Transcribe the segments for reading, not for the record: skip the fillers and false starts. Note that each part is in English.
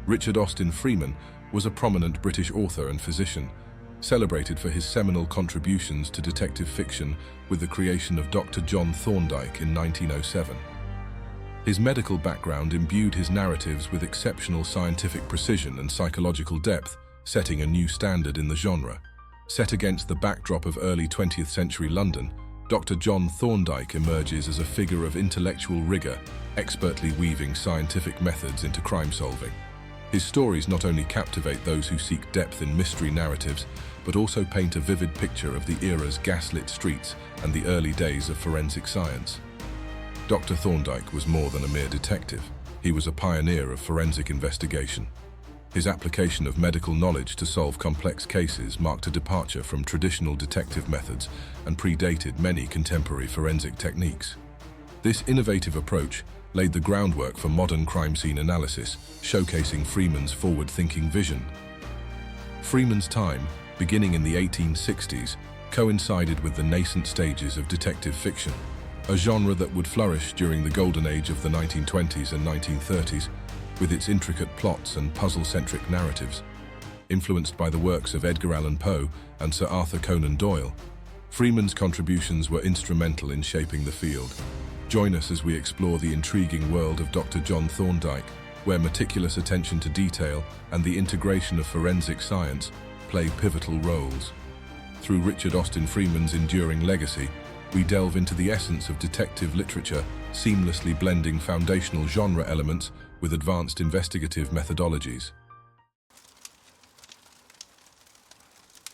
Richard Austin Freeman was a prominent British author and physician, celebrated for his seminal contributions to detective fiction with the creation of Dr. John Thorndyke in 1907. His medical background imbued his narratives with exceptional scientific precision and psychological depth, setting a new standard in the genre. Set against the backdrop of early 20th century London, Dr. John Thorndyke emerges as a figure of intellectual rigor, expertly weaving scientific methods into crime solving. His stories not only captivate those who seek depth in mystery narratives, but also paint a vivid picture of the era's gaslit streets and the early days of forensic science. Dr. Thorndyke was more than a mere detective. He was a pioneer of forensic investigation. His application of medical knowledge to solve complex cases marked a departure from traditional detective methods and predated many contemporary forensic techniques. This innovative approach laid the groundwork for modern crime scene analysis, showcasing Freeman's forward-thinking vision. Freeman's time, beginning in the 1860s, coincided with the nascent stages of detective fiction, a genre that would flourish during the golden age of the 1920s and 1930s, with its intricate plots and puzzle-centric narratives. Influenced by the works of Edgar Allan Poe and Sir Arthur Conan Doyle, Freeman's contributions were instrumental in shaping the field. Join us as we explore the intriguing world of Dr. John Thorndyke, where meticulous attention to detail and the integration of forensic science play pivotal roles. Through Richard Austin Freeman's enduring legacy, we delve into the essence of detective literature, seamlessly blending foundational genre elements with advanced investigative methodologies.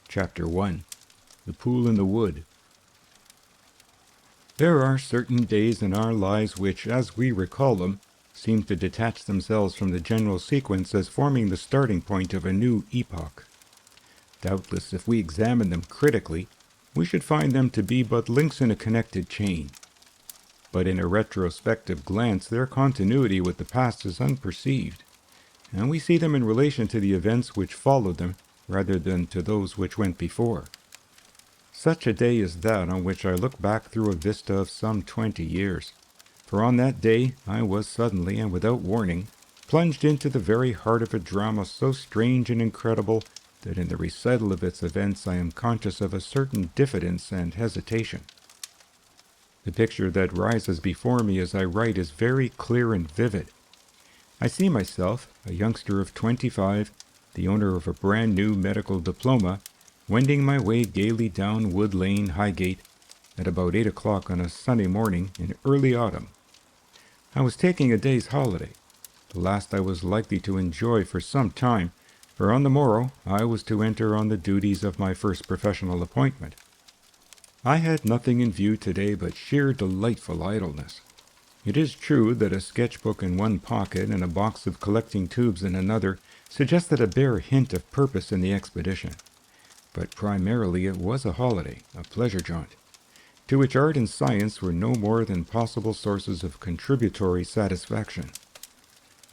Chapter 1. The Pool in the Wood. There are certain days in our lives which, as we recall them, seem to detach themselves from the general sequence as forming the starting point of a new epoch. Doubtless, if we examine them critically, we should find them to be but links in a connected chain. But in a retrospective glance, their continuity with the past is unperceived, and we see them in relation to the events which followed them rather than to those which went before. Such a day is that on which I look back through a vista of some 20 years. For on that day I was suddenly, and without warning, plunged into the very heart of a drama so strange and incredible that in the recital of its events I am conscious of a certain diffidence and hesitation. The picture that rises before me as I write is very clear and vivid. I see myself, a youngster of 25, the owner of a brand new medical diploma, wending my way gaily down Wood Lane, Highgate, at about 8 o'clock on a sunny morning in early autumn. I was taking a day's holiday, the last I was likely to enjoy for some time, for on the morrow I was to enter on the duties of my first professional appointment. I had nothing in view today but sheer delightful idleness. It is true that a sketchbook in one pocket and a box of collecting tubes in another suggested a bare hint of purpose in the expedition. But primarily it was a holiday, a pleasure jaunt, to which art and science were no more than possible sources of contributory satisfaction.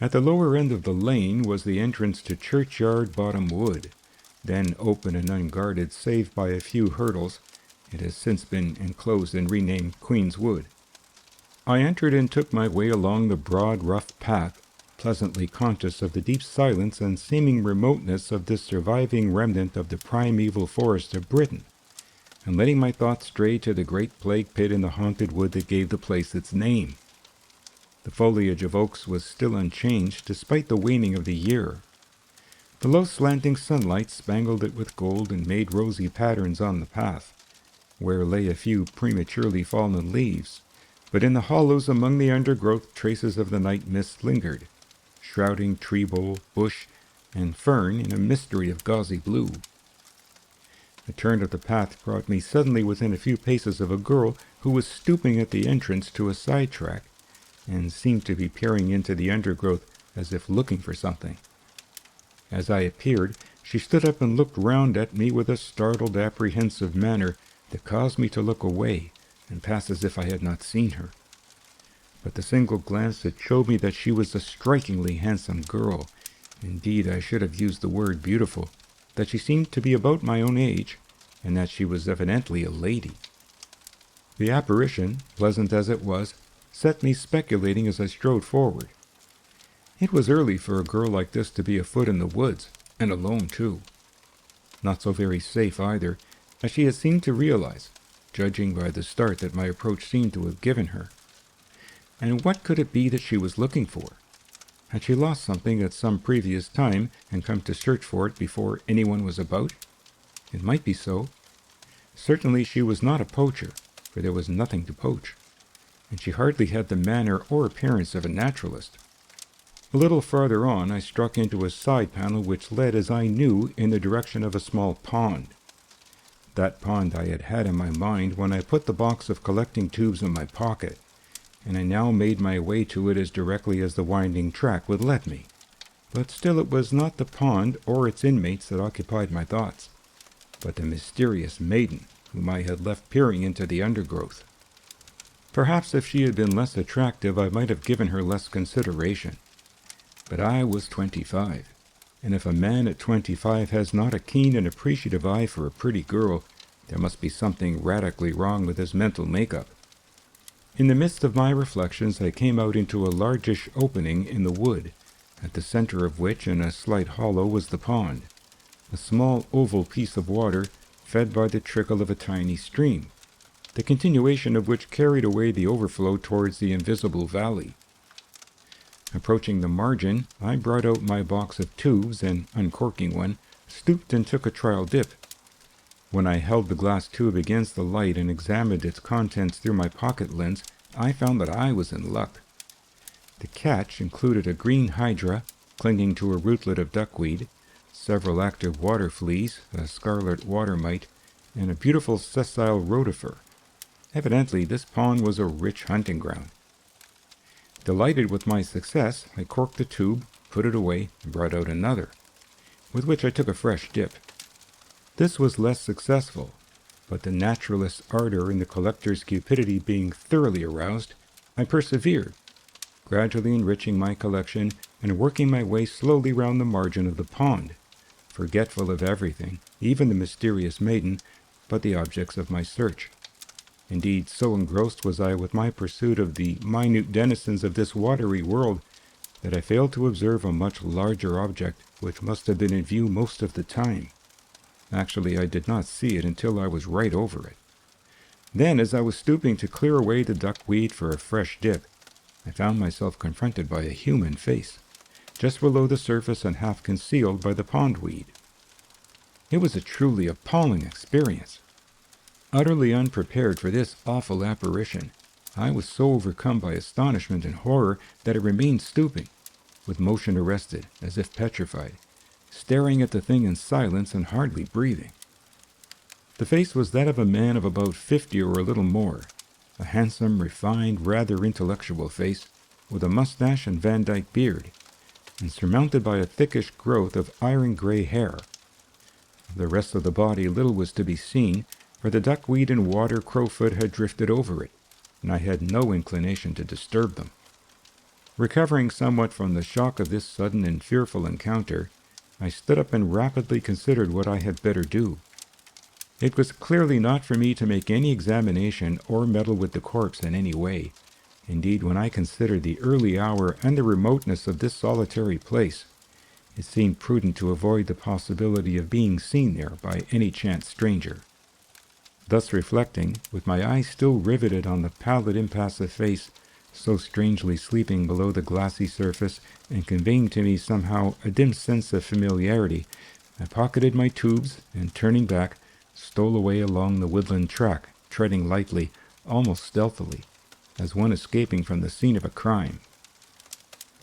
At the lower end of the lane was the entrance to Churchyard Bottom Wood, then open and unguarded save by a few hurdles. It has since been enclosed and renamed Queen's Wood. I entered and took my way along the broad, rough path, pleasantly conscious of the deep silence and seeming remoteness of this surviving remnant of the primeval forest of Britain, and letting my thoughts stray to the great plague pit in the haunted wood that gave the place its name. The foliage of oaks was still unchanged despite the waning of the year. The low slanting sunlight spangled it with gold and made rosy patterns on the path, where lay a few prematurely fallen leaves, but in the hollows among the undergrowth traces of the night mist lingered, shrouding tree bole, bush, and fern in a mystery of gauzy blue. A turn of the path brought me suddenly within a few paces of a girl who was stooping at the entrance to a side track, and seemed to be peering into the undergrowth as if looking for something. As I appeared, she stood up and looked round at me with a startled, apprehensive manner that caused me to look away and pass as if I had not seen her. But the single glance that showed me that she was a strikingly handsome girl, indeed I should have used the word beautiful, that she seemed to be about my own age, and that she was evidently a lady. The apparition, pleasant as it was, set me speculating as I strode forward. It was early for a girl like this to be afoot in the woods, and alone too. Not so very safe either, as she had seemed to realize, judging by the start that my approach seemed to have given her. And what could it be that she was looking for? Had she lost something at some previous time and come to search for it before anyone was about? It might be so. Certainly she was not a poacher, for there was nothing to poach, and she hardly had the manner or appearance of a naturalist. A little farther on, I struck into a side panel which led, as I knew, in the direction of a small pond. That pond I had had in my mind when I put the box of collecting tubes in my pocket, and I now made my way to it as directly as the winding track would let me. But still it was not the pond or its inmates that occupied my thoughts, but the mysterious maiden whom I had left peering into the undergrowth. Perhaps if she had been less attractive, I might have given her less consideration. But I was 25, and if a man at 25 has not a keen and appreciative eye for a pretty girl, there must be something radically wrong with his mental makeup. In the midst of my reflections, I came out into a largish opening in the wood, at the center of which, in a slight hollow, was the pond, a small oval piece of water fed by the trickle of a tiny stream, the continuation of which carried away the overflow towards the invisible valley. Approaching the margin, I brought out my box of tubes and, uncorking one, stooped and took a trial dip. When I held the glass tube against the light and examined its contents through my pocket lens, I found that I was in luck. The catch included a green hydra clinging to a rootlet of duckweed, several active water fleas, a scarlet water mite, and a beautiful sessile rotifer. Evidently, this pond was a rich hunting ground. Delighted with my success, I corked the tube, put it away, and brought out another, with which I took a fresh dip. This was less successful, but the naturalist's ardor and the collector's cupidity being thoroughly aroused, I persevered, gradually enriching my collection and working my way slowly round the margin of the pond, forgetful of everything, even the mysterious maiden, but the objects of my search. Indeed, so engrossed was I with my pursuit of the minute denizens of this watery world that I failed to observe a much larger object which must have been in view most of the time. Actually, I did not see it until I was right over it. Then, as I was stooping to clear away the duckweed for a fresh dip, I found myself confronted by a human face, just below the surface and half concealed by the pondweed. It was a truly appalling experience. Utterly unprepared for this awful apparition, I was so overcome by astonishment and horror that I remained stooping, with motion arrested, as if petrified, staring at the thing in silence and hardly breathing. The face was that of a man of about 50 or a little more, a handsome, refined, rather intellectual face, with a mustache and Van Dyke beard, and surmounted by a thickish growth of iron-gray hair. Of the rest of the body little was to be seen, for the duckweed and water crowfoot had drifted over it, and I had no inclination to disturb them. Recovering somewhat from the shock of this sudden and fearful encounter, I stood up and rapidly considered what I had better do. It was clearly not for me to make any examination or meddle with the corpse in any way. Indeed, when I considered the early hour and the remoteness of this solitary place, it seemed prudent to avoid the possibility of being seen there by any chance stranger. Thus reflecting, with my eyes still riveted on the pallid, impassive face, so strangely sleeping below the glassy surface and conveying to me somehow a dim sense of familiarity, I pocketed my tubes and, turning back, stole away along the woodland track, treading lightly, almost stealthily, as one escaping from the scene of a crime.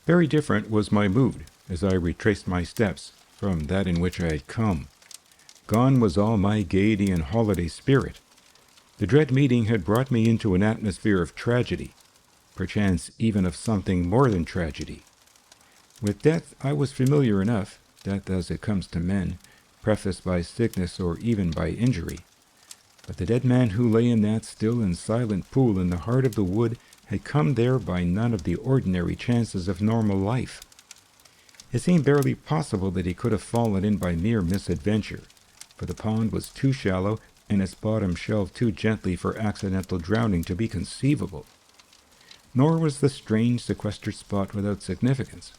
Very different was my mood as I retraced my steps from that in which I had come. Gone was all my gaiety and holiday spirit. The dread meeting had brought me into an atmosphere of tragedy, perchance even of something more than tragedy. With death I was familiar enough, death as it comes to men, prefaced by sickness or even by injury. But the dead man who lay in that still and silent pool in the heart of the wood had come there by none of the ordinary chances of normal life. It seemed barely possible that he could have fallen in by mere misadventure, for the pond was too shallow and its bottom shelved too gently for accidental drowning to be conceivable. Nor was the strange sequestered spot without significance.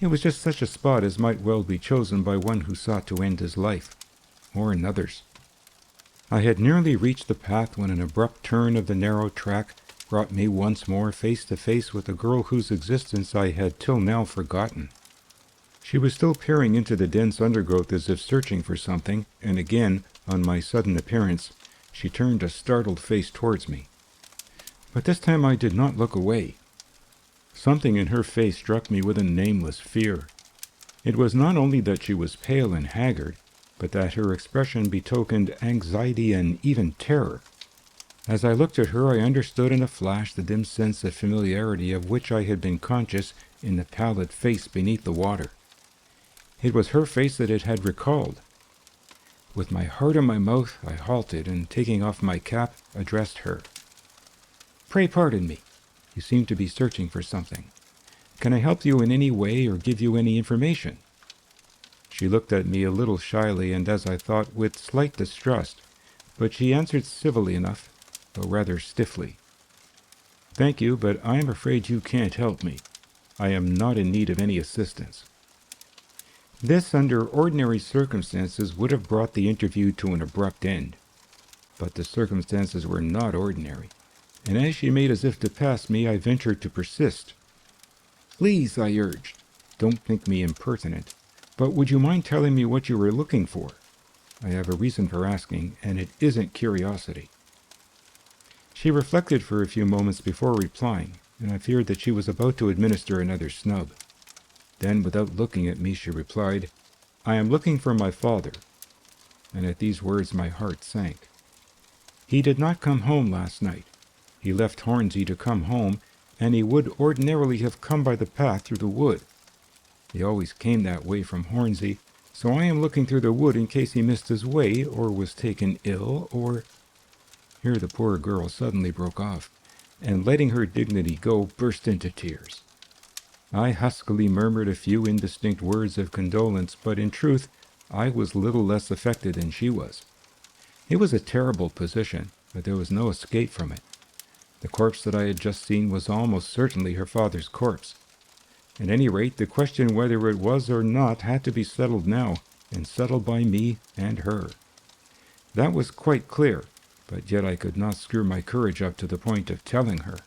It was just such a spot as might well be chosen by one who sought to end his life, or another's. I had nearly reached the path when an abrupt turn of the narrow track brought me once more face to face with a girl whose existence I had till now forgotten. She was still peering into the dense undergrowth as if searching for something, and again, on my sudden appearance, she turned a startled face towards me. But this time I did not look away. Something in her face struck me with a nameless fear. It was not only that she was pale and haggard, but that her expression betokened anxiety and even terror. As I looked at her, I understood in a flash the dim sense of familiarity of which I had been conscious in the pallid face beneath the water. It was her face that it had recalled. With my heart in my mouth, I halted, and taking off my cap, addressed her. "Pray pardon me. You seem to be searching for something. Can I help you in any way or give you any information?" She looked at me a little shyly and, as I thought, with slight distrust, but she answered civilly enough, though rather stiffly. "Thank you, but I am afraid you can't help me. I am not in need of any assistance." This, under ordinary circumstances, would have brought the interview to an abrupt end. But the circumstances were not ordinary, and as she made as if to pass me, I ventured to persist. "Please," I urged, "don't think me impertinent, but would you mind telling me what you were looking for? I have a reason for asking, and it isn't curiosity." She reflected for a few moments before replying, and I feared that she was about to administer another snub. Then, without looking at me, she replied, "I am looking for my father." And at these words my heart sank. He did not come home last night. He left Hornsey to come home, and he would ordinarily have come by the path through the wood. He always came that way from Hornsey, so I am looking through the wood in case he missed his way, or was taken ill, or— Here the poor girl suddenly broke off, and letting her dignity go, burst into tears. I huskily murmured a few indistinct words of condolence, but in truth I was little less affected than she was. It was a terrible position, but there was no escape from it. The corpse that I had just seen was almost certainly her father's corpse. At any rate, the question whether it was or not had to be settled now, and settled by me and her. That was quite clear, but yet I could not screw my courage up to the point of telling her.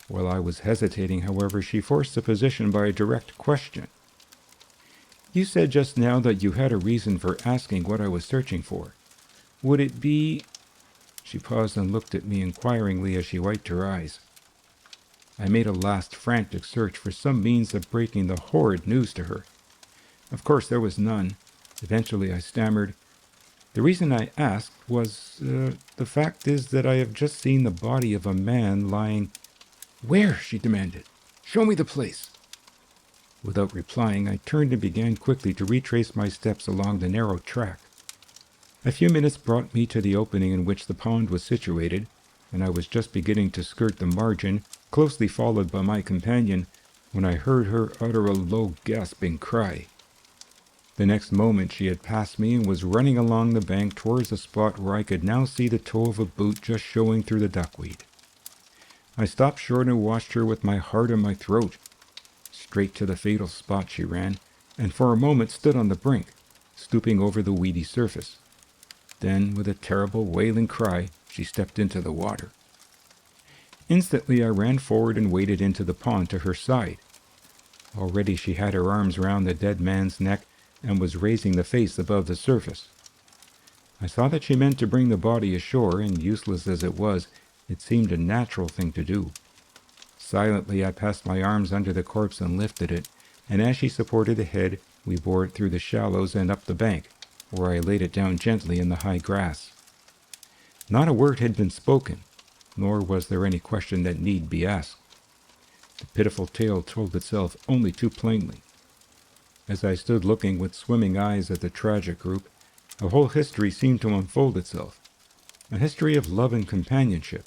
While I was hesitating, however, she forced the position by a direct question. "You said just now that you had a reason for asking what I was searching for. Would it be—" She paused and looked at me inquiringly as she wiped her eyes. I made a last frantic search for some means of breaking the horrid news to her. Of course there was none. Eventually I stammered, "The reason I asked was, the fact is that I have just seen the body of a man lying—" "Where?" she demanded. "Show me the place." Without replying, I turned and began quickly to retrace my steps along the narrow track. A few minutes brought me to the opening in which the pond was situated, and I was just beginning to skirt the margin, closely followed by my companion, when I heard her utter a low gasping cry. The next moment she had passed me and was running along the bank towards a spot where I could now see the toe of a boot just showing through the duckweed. I stopped short and watched her with my heart in my throat. Straight to the fatal spot she ran, and for a moment stood on the brink, stooping over the weedy surface. Then, with a terrible wailing cry, she stepped into the water. Instantly I ran forward and waded into the pond to her side. Already she had her arms round the dead man's neck and was raising the face above the surface. I saw that she meant to bring the body ashore, and useless as it was, it seemed a natural thing to do. Silently I passed my arms under the corpse and lifted it, and as she supported the head, we bore it through the shallows and up the bank, where I laid it down gently in the high grass. Not a word had been spoken, nor was there any question that need be asked. The pitiful tale told itself only too plainly. As I stood looking with swimming eyes at the tragic group, a whole history seemed to unfold itself, a history of love and companionship,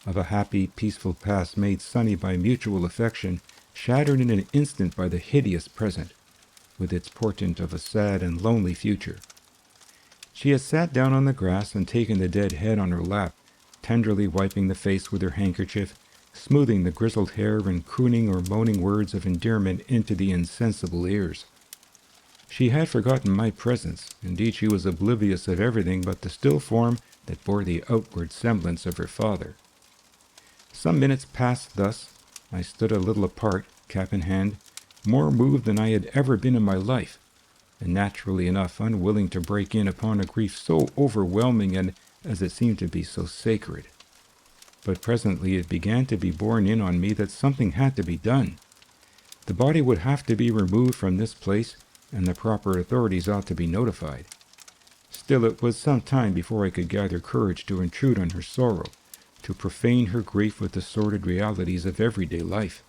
of a happy, peaceful past made sunny by mutual affection, shattered in an instant by the hideous present, with its portent of a sad and lonely future. She had sat down on the grass and taken the dead head on her lap, tenderly wiping the face with her handkerchief, smoothing the grizzled hair and crooning or moaning words of endearment into the insensible ears. She had forgotten my presence. Indeed, she was oblivious of everything but the still form that bore the outward semblance of her father. Some minutes passed thus. I stood a little apart, cap in hand, more moved than I had ever been in my life, and naturally enough unwilling to break in upon a grief so overwhelming and, as it seemed to be, so sacred. But presently it began to be borne in on me that something had to be done. The body would have to be removed from this place, and the proper authorities ought to be notified. Still, it was some time before I could gather courage to intrude on her sorrow, to profane her grief with the sordid realities of everyday life.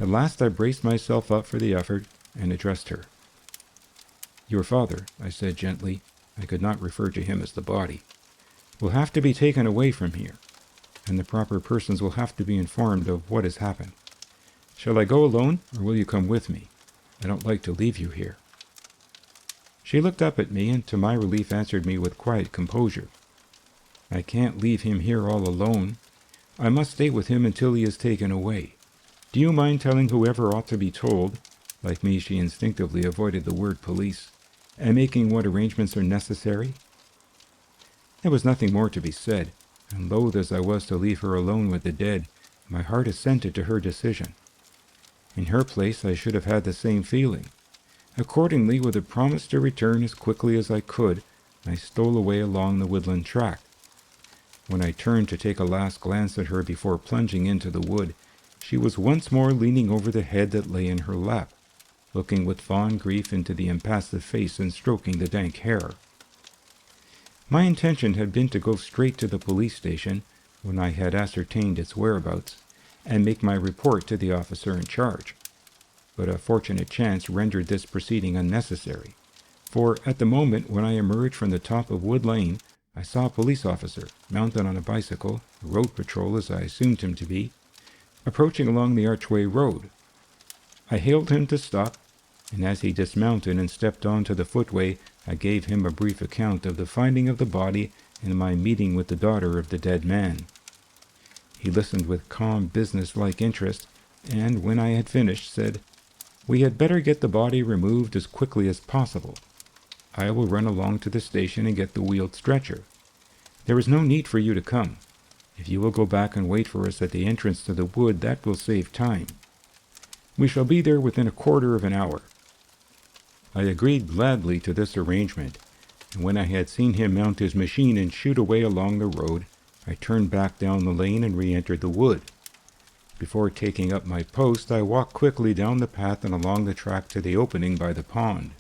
At last I braced myself up for the effort and addressed her. "Your father," I said gently, I could not refer to him as the body, "will have to be taken away from here, and the proper persons will have to be informed of what has happened. Shall I go alone, or will you come with me? I don't like to leave you here." She looked up at me, and to my relief answered me with quiet composure. "I can't leave him here all alone. I must stay with him until he is taken away. Do you mind telling whoever ought to be told," like me she instinctively avoided the word police, "and making what arrangements are necessary?" There was nothing more to be said, and loath as I was to leave her alone with the dead, my heart assented to her decision. In her place I should have had the same feeling. Accordingly, with a promise to return as quickly as I could, I stole away along the woodland track. When I turned to take a last glance at her before plunging into the wood, she was once more leaning over the head that lay in her lap, looking with fond grief into the impassive face and stroking the dank hair. My intention had been to go straight to the police station, when I had ascertained its whereabouts, and make my report to the officer in charge. But a fortunate chance rendered this proceeding unnecessary, for at the moment when I emerged from the top of Wood Lane, I saw a police officer, mounted on a bicycle, road patrol as I assumed him to be, approaching along the Archway Road. I hailed him to stop, and as he dismounted and stepped onto the footway, I gave him a brief account of the finding of the body and my meeting with the daughter of the dead man. He listened with calm, business-like interest, and when I had finished, said, "We had better get the body removed as quickly as possible. I will run along to the station and get the wheeled stretcher. There is no need for you to come. If you will go back and wait for us at the entrance to the wood, that will save time. We shall be there within a quarter of an hour." I agreed gladly to this arrangement, and when I had seen him mount his machine and shoot away along the road, I turned back down the lane and re-entered the wood. Before taking up my post, I walked quickly down the path and along the track to the opening by the pond.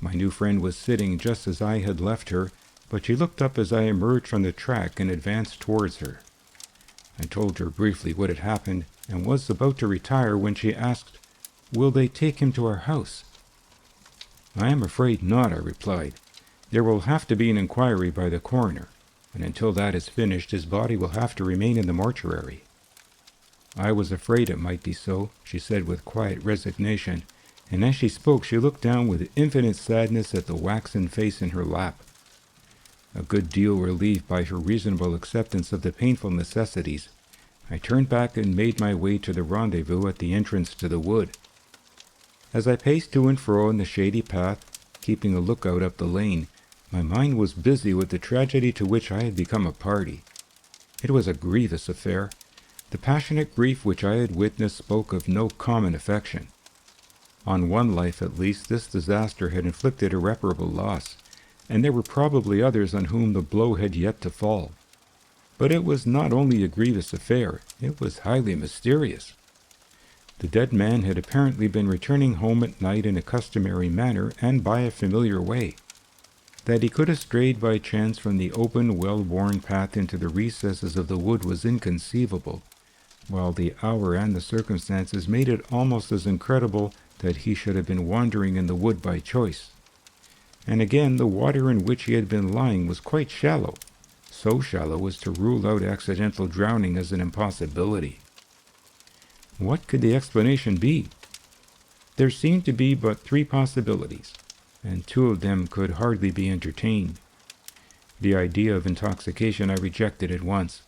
My new friend was sitting just as I had left her, but she looked up as I emerged from the track and advanced towards her. I told her briefly what had happened, and was about to retire when she asked, "Will they take him to our house?" "I am afraid not," I replied. "There will have to be an inquiry by the coroner, and until that is finished his body will have to remain in the mortuary." "I was afraid it might be so," she said with quiet resignation, and as she spoke she looked down with infinite sadness at the waxen face in her lap. A good deal relieved by her reasonable acceptance of the painful necessities, I turned back and made my way to the rendezvous at the entrance to the wood. As I paced to and fro in the shady path, keeping a lookout up the lane, my mind was busy with the tragedy to which I had become a party. It was a grievous affair. The passionate grief which I had witnessed spoke of no common affection. On one life at least this disaster had inflicted irreparable loss, and there were probably others on whom the blow had yet to fall. But it was not only a grievous affair, it was highly mysterious. The dead man had apparently been returning home at night in a customary manner and by a familiar way. That he could have strayed by chance from the open, well-worn path into the recesses of the wood was inconceivable, while the hour and the circumstances made it almost as incredible that he should have been wandering in the wood by choice. And again, the water in which he had been lying was quite shallow, so shallow as to rule out accidental drowning as an impossibility. What could the explanation be? There seemed to be but three possibilities, and two of them could hardly be entertained. The idea of intoxication I rejected at once.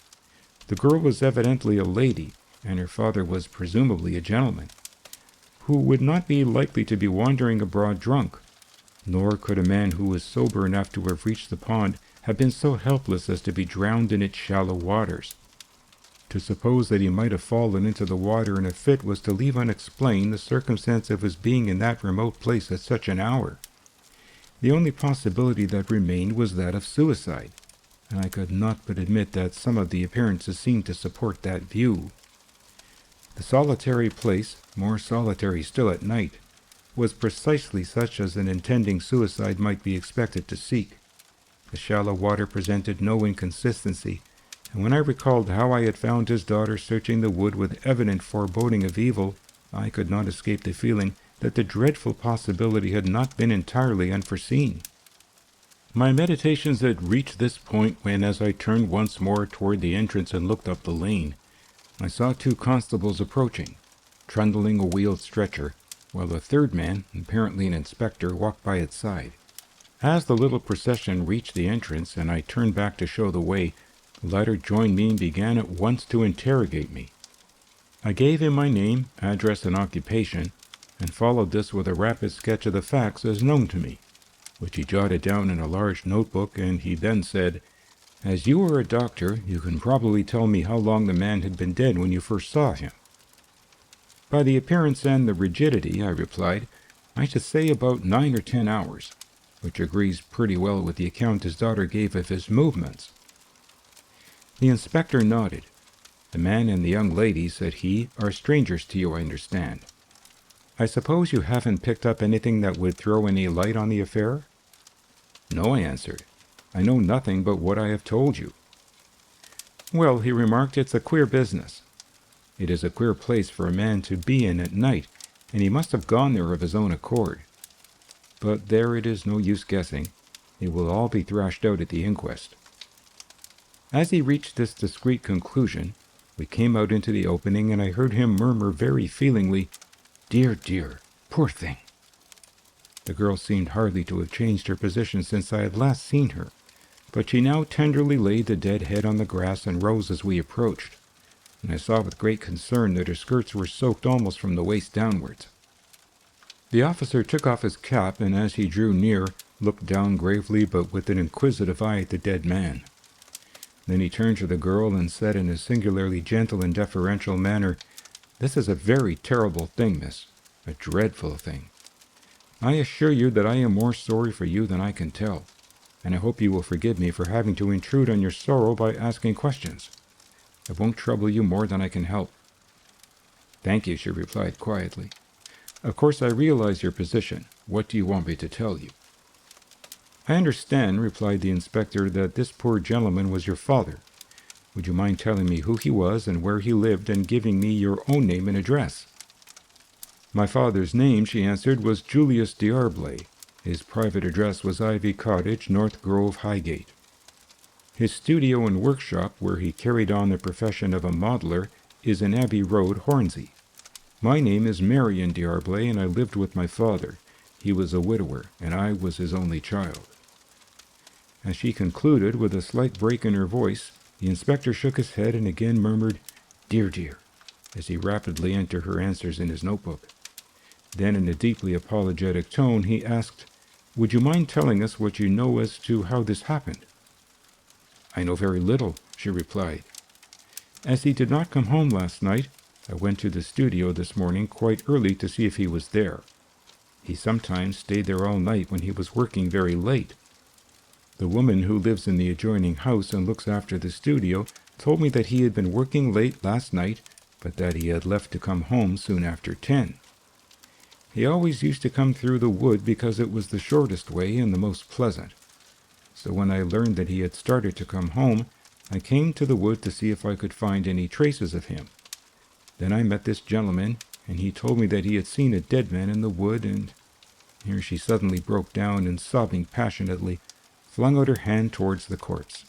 The girl was evidently a lady, and her father was presumably a gentleman, who would not be likely to be wandering abroad drunk, nor could a man who was sober enough to have reached the pond have been so helpless as to be drowned in its shallow waters. To suppose that he might have fallen into the water in a fit was to leave unexplained the circumstance of his being in that remote place at such an hour. The only possibility that remained was that of suicide, and I could not but admit that some of the appearances seemed to support that view. The solitary place, more solitary still at night, was precisely such as an intending suicide might be expected to seek. The shallow water presented no inconsistency, and when I recalled how I had found his daughter searching the wood with evident foreboding of evil, I could not escape the feeling that the dreadful possibility had not been entirely unforeseen. My meditations had reached this point when, as I turned once more toward the entrance and looked up the lane, I saw 2 constables approaching, trundling a wheeled stretcher, while a third man, apparently an inspector, walked by its side. As the little procession reached the entrance and I turned back to show the way, the latter joined me and began at once to interrogate me. I gave him my name, address, and occupation, and followed this with a rapid sketch of the facts as known to me, which he jotted down in a large notebook, and he then said, "As you are a doctor, you can probably tell me how long the man had been dead when you first saw him." "By the appearance and the rigidity," I replied, "I should say about 9 or 10 hours, which agrees pretty well with the account his daughter gave of his movements." The inspector nodded. "The man and the young lady," said he, "are strangers to you, I understand. I suppose you haven't picked up anything that would throw any light on the affair?" "No," I answered. "I know nothing but what I have told you." "Well," he remarked, "it's a queer business. It is a queer place for a man to be in at night, and he must have gone there of his own accord. But there, it is no use guessing. It will all be thrashed out at the inquest." As he reached this discreet conclusion, we came out into the opening, and I heard him murmur very feelingly, "Dear, dear, poor thing." The girl seemed hardly to have changed her position since I had last seen her, but she now tenderly laid the dead head on the grass and rose as we approached, and I saw with great concern that her skirts were soaked almost from the waist downwards. The officer took off his cap, and as he drew near, looked down gravely but with an inquisitive eye at the dead man. Then he turned to the girl and said in a singularly gentle and deferential manner, "This is a very terrible thing, miss, a dreadful thing. I assure you that I am more sorry for you than I can tell, and I hope you will forgive me for having to intrude on your sorrow by asking questions. I won't trouble you more than I can help." "Thank you," she replied quietly. "Of course I realize your position. What do you want me to tell you?" "I understand," replied the inspector, "that this poor gentleman was your father. Would you mind telling me who he was and where he lived, and giving me your own name and address?" "My father's name," she answered, "was Julius D'Arblay. His private address was Ivy Cottage, North Grove, Highgate. His studio and workshop, where he carried on the profession of a modeler, is in Abbey Road, Hornsey. My name is Marion D'Arblay, and I lived with my father. He was a widower, and I was his only child." As she concluded, with a slight break in her voice, the inspector shook his head and again murmured, "Dear, dear," as he rapidly entered her answers in his notebook. Then, in a deeply apologetic tone, he asked, "Would you mind telling us what you know as to how this happened?" "I know very little," she replied. "As he did not come home last night, I went to the studio this morning quite early to see if he was there. He sometimes stayed there all night when he was working very late. The woman who lives in the adjoining house and looks after the studio told me that he had been working late last night, but that he had left to come home soon after 10. He always used to come through the wood because it was the shortest way and the most pleasant. So when I learned that he had started to come home, I came to the wood to see if I could find any traces of him. Then I met this gentleman, and he told me that he had seen a dead man in the wood, and—" Here she suddenly broke down and, sobbing passionately, flung out her hand towards the corpse.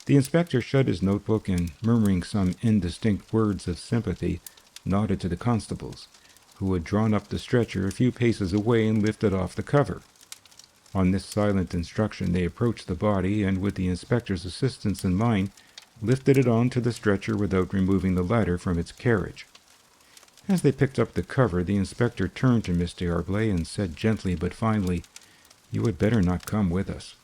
The inspector shut his notebook and, murmuring some indistinct words of sympathy, nodded to the constables, who had drawn up the stretcher a few paces away and lifted off the cover. On this silent instruction they approached the body, and with the inspector's assistance and mine, lifted it onto the stretcher without removing the ladder from its carriage. As they picked up the cover, the inspector turned to Miss D'Arblay and said gently but finally, "You had better not come with us.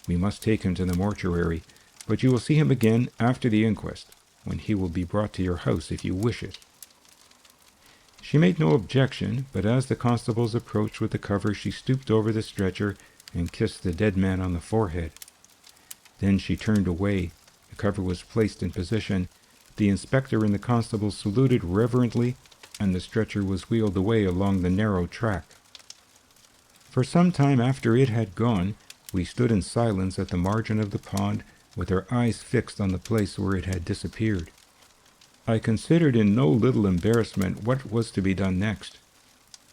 We must take him to the mortuary, but you will see him again after the inquest, when he will be brought to your house if you wish it." She made no objection, but as the constables approached with the cover, she stooped over the stretcher and kissed the dead man on the forehead. Then she turned away. The cover was placed in position. The inspector and the constables saluted reverently, and the stretcher was wheeled away along the narrow track. For some time after it had gone, we stood in silence at the margin of the pond, with our eyes fixed on the place where it had disappeared. I considered in no little embarrassment what was to be done next.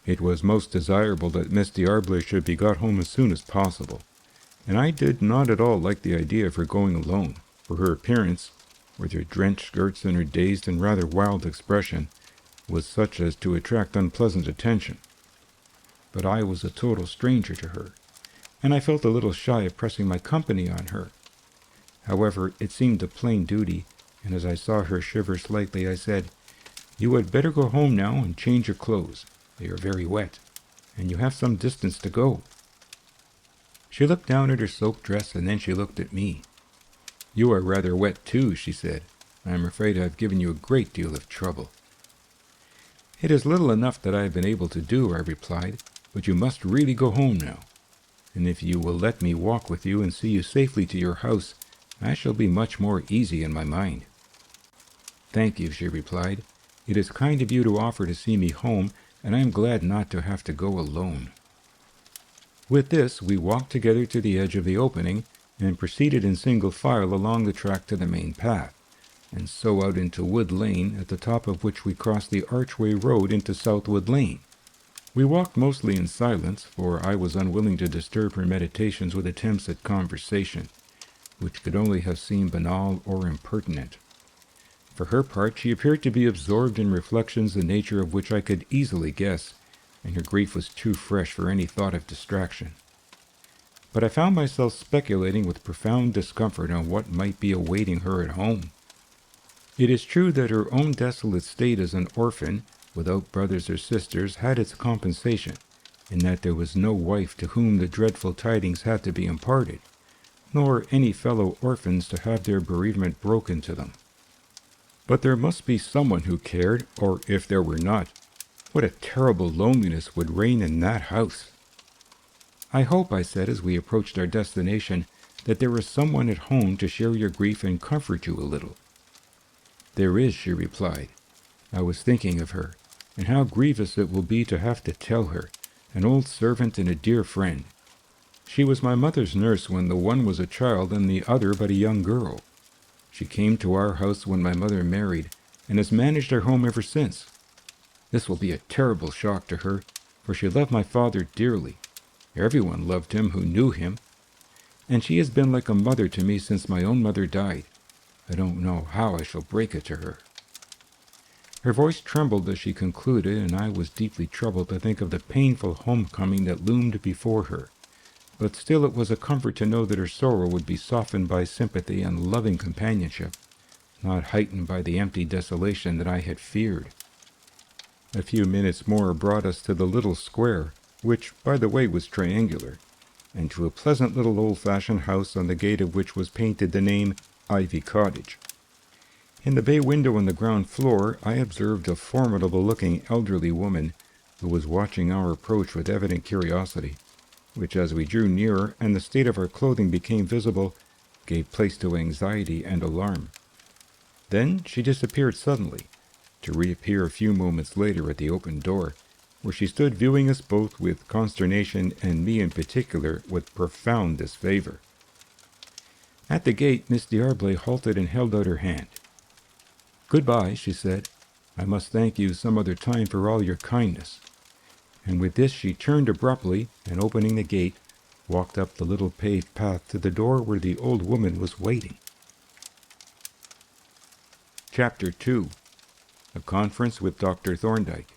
It was most desirable that Miss D'Arblay should be got home as soon as possible, and I did not at all like the idea of her going alone, for her appearance, with her drenched skirts and her dazed and rather wild expression, was such as to attract unpleasant attention. But I was a total stranger to her, and I felt a little shy of pressing my company on her. However, it seemed a plain duty, and as I saw her shiver slightly, I said, "You had better go home now and change your clothes. They are very wet, and you have some distance to go." She looked down at her soaked dress, and then she looked at me. "You are rather wet too," she said. "I am afraid I have given you a great deal of trouble." "It is little enough that I have been able to do," I replied, "but you must really go home now. And if you will let me walk with you and see you safely to your house, I shall be much more easy in my mind." "Thank you," she replied. "It is kind of you to offer to see me home, and I am glad not to have to go alone." With this, we walked together to the edge of the opening, and proceeded in single file along the track to the main path, and so out into Wood Lane, at the top of which we crossed the archway road into Southwood Lane. We walked mostly in silence, for I was unwilling to disturb her meditations with attempts at conversation, which could only have seemed banal or impertinent. For her part, she appeared to be absorbed in reflections the nature of which I could easily guess, and her grief was too fresh for any thought of distraction. But I found myself speculating with profound discomfort on what might be awaiting her at home. It is true that her own desolate state as an orphan, without brothers or sisters, had its compensation, in that there was no wife to whom the dreadful tidings had to be imparted, nor any fellow orphans to have their bereavement broken to them. But there must be someone who cared, or if there were not, what a terrible loneliness would reign in that house. "I hope," I said as we approached our destination, "that there is someone at home to share your grief and comfort you a little." "There is," she replied. "I was thinking of her, and how grievous it will be to have to tell her, an old servant and a dear friend. She was my mother's nurse when the one was a child and the other but a young girl. She came to our house when my mother married, and has managed our home ever since. This will be a terrible shock to her, for she loved my father dearly. Everyone loved him who knew him, and she has been like a mother to me since my own mother died. I don't know how I shall break it to her." Her voice trembled as she concluded, and I was deeply troubled to think of the painful homecoming that loomed before her. But still it was a comfort to know that her sorrow would be softened by sympathy and loving companionship, not heightened by the empty desolation that I had feared. A few minutes more brought us to the little square, which, by the way, was triangular, and to a pleasant little old-fashioned house on the gate of which was painted the name Ivy Cottage. In the bay window on the ground floor, I observed a formidable-looking elderly woman who was watching our approach with evident curiosity, which, as we drew nearer and the state of our clothing became visible, gave place to anxiety and alarm. Then she disappeared suddenly, to reappear a few moments later at the open door, where she stood viewing us both with consternation and me in particular with profound disfavor. At the gate, Miss D'Arblay halted and held out her hand. "Goodbye," she said. "I must thank you some other time for all your kindness." And with this she turned abruptly, and opening the gate, walked up the little paved path to the door where the old woman was waiting. Chapter 2. A Conference with Dr. Thorndyke.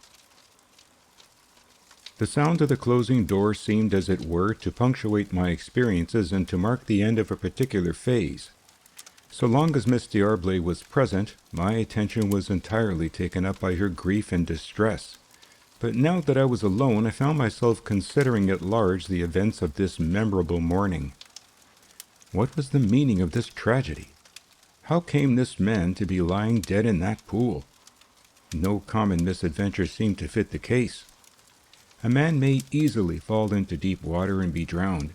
The sound of the closing door seemed, as it were, to punctuate my experiences and to mark the end of a particular phase. So long as Miss D'Arblay was present, my attention was entirely taken up by her grief and distress. But now that I was alone, I found myself considering at large the events of this memorable morning. What was the meaning of this tragedy? How came this man to be lying dead in that pool? No common misadventure seemed to fit the case. A man may easily fall into deep water and be drowned,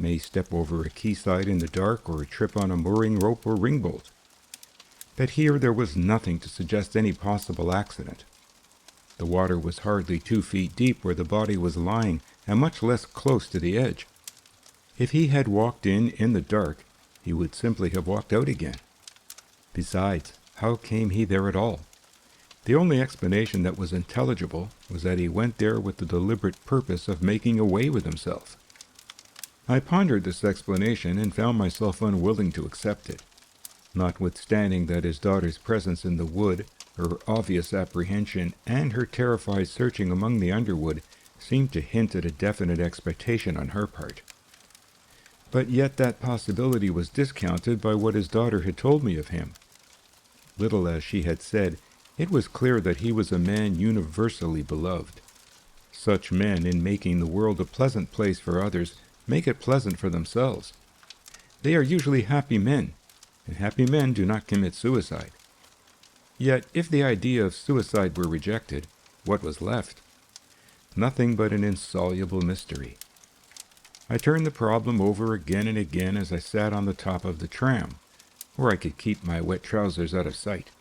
may step over a quayside in the dark or trip on a mooring rope or ringbolt. But here there was nothing to suggest any possible accident. The water was hardly 2 feet deep where the body was lying, and much less close to the edge. If he had walked in the dark, he would simply have walked out again. Besides, how came he there at all? The only explanation that was intelligible was that he went there with the deliberate purpose of making away with himself. I pondered this explanation and found myself unwilling to accept it. Notwithstanding that his daughter's presence in the wood, her obvious apprehension, and her terrified searching among the underwood seemed to hint at a definite expectation on her part. But yet that possibility was discounted by what his daughter had told me of him. Little as she had said, it was clear that he was a man universally beloved. Such men, in making the world a pleasant place for others, make it pleasant for themselves. They are usually happy men, and happy men do not commit suicide. Yet, if the idea of suicide were rejected, what was left? Nothing but an insoluble mystery. I turned the problem over again and again as I sat on the top of the tram, where I could keep my wet trousers out of sight.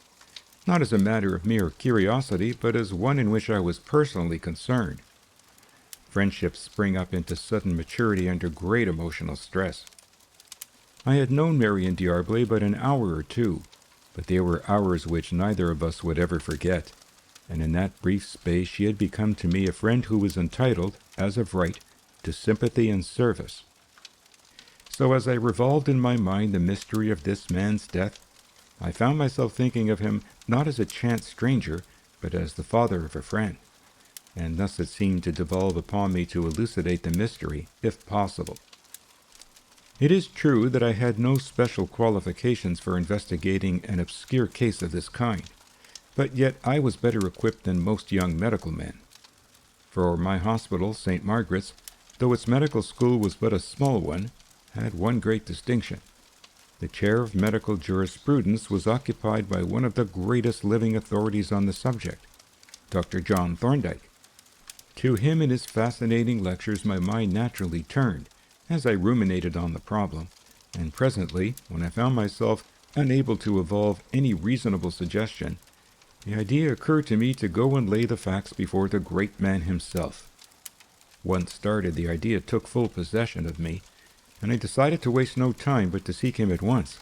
Not as a matter of mere curiosity, but as one in which I was personally concerned. Friendships spring up into sudden maturity under great emotional stress. I had known Marion D'Arblay but an hour or two, but they were hours which neither of us would ever forget, and in that brief space she had become to me a friend who was entitled, as of right, to sympathy and service. So as I revolved in my mind the mystery of this man's death, I found myself thinking of him not as a chance stranger, but as the father of a friend, and thus it seemed to devolve upon me to elucidate the mystery, if possible. It is true that I had no special qualifications for investigating an obscure case of this kind, but yet I was better equipped than most young medical men. For my hospital, St. Margaret's, though its medical school was but a small one, had one great distinction. The chair of medical jurisprudence was occupied by one of the greatest living authorities on the subject, Dr. John Thorndyke. To him and his fascinating lectures my mind naturally turned, as I ruminated on the problem, and presently, when I found myself unable to evolve any reasonable suggestion, the idea occurred to me to go and lay the facts before the great man himself. Once started, the idea took full possession of me, and I decided to waste no time but to seek him at once.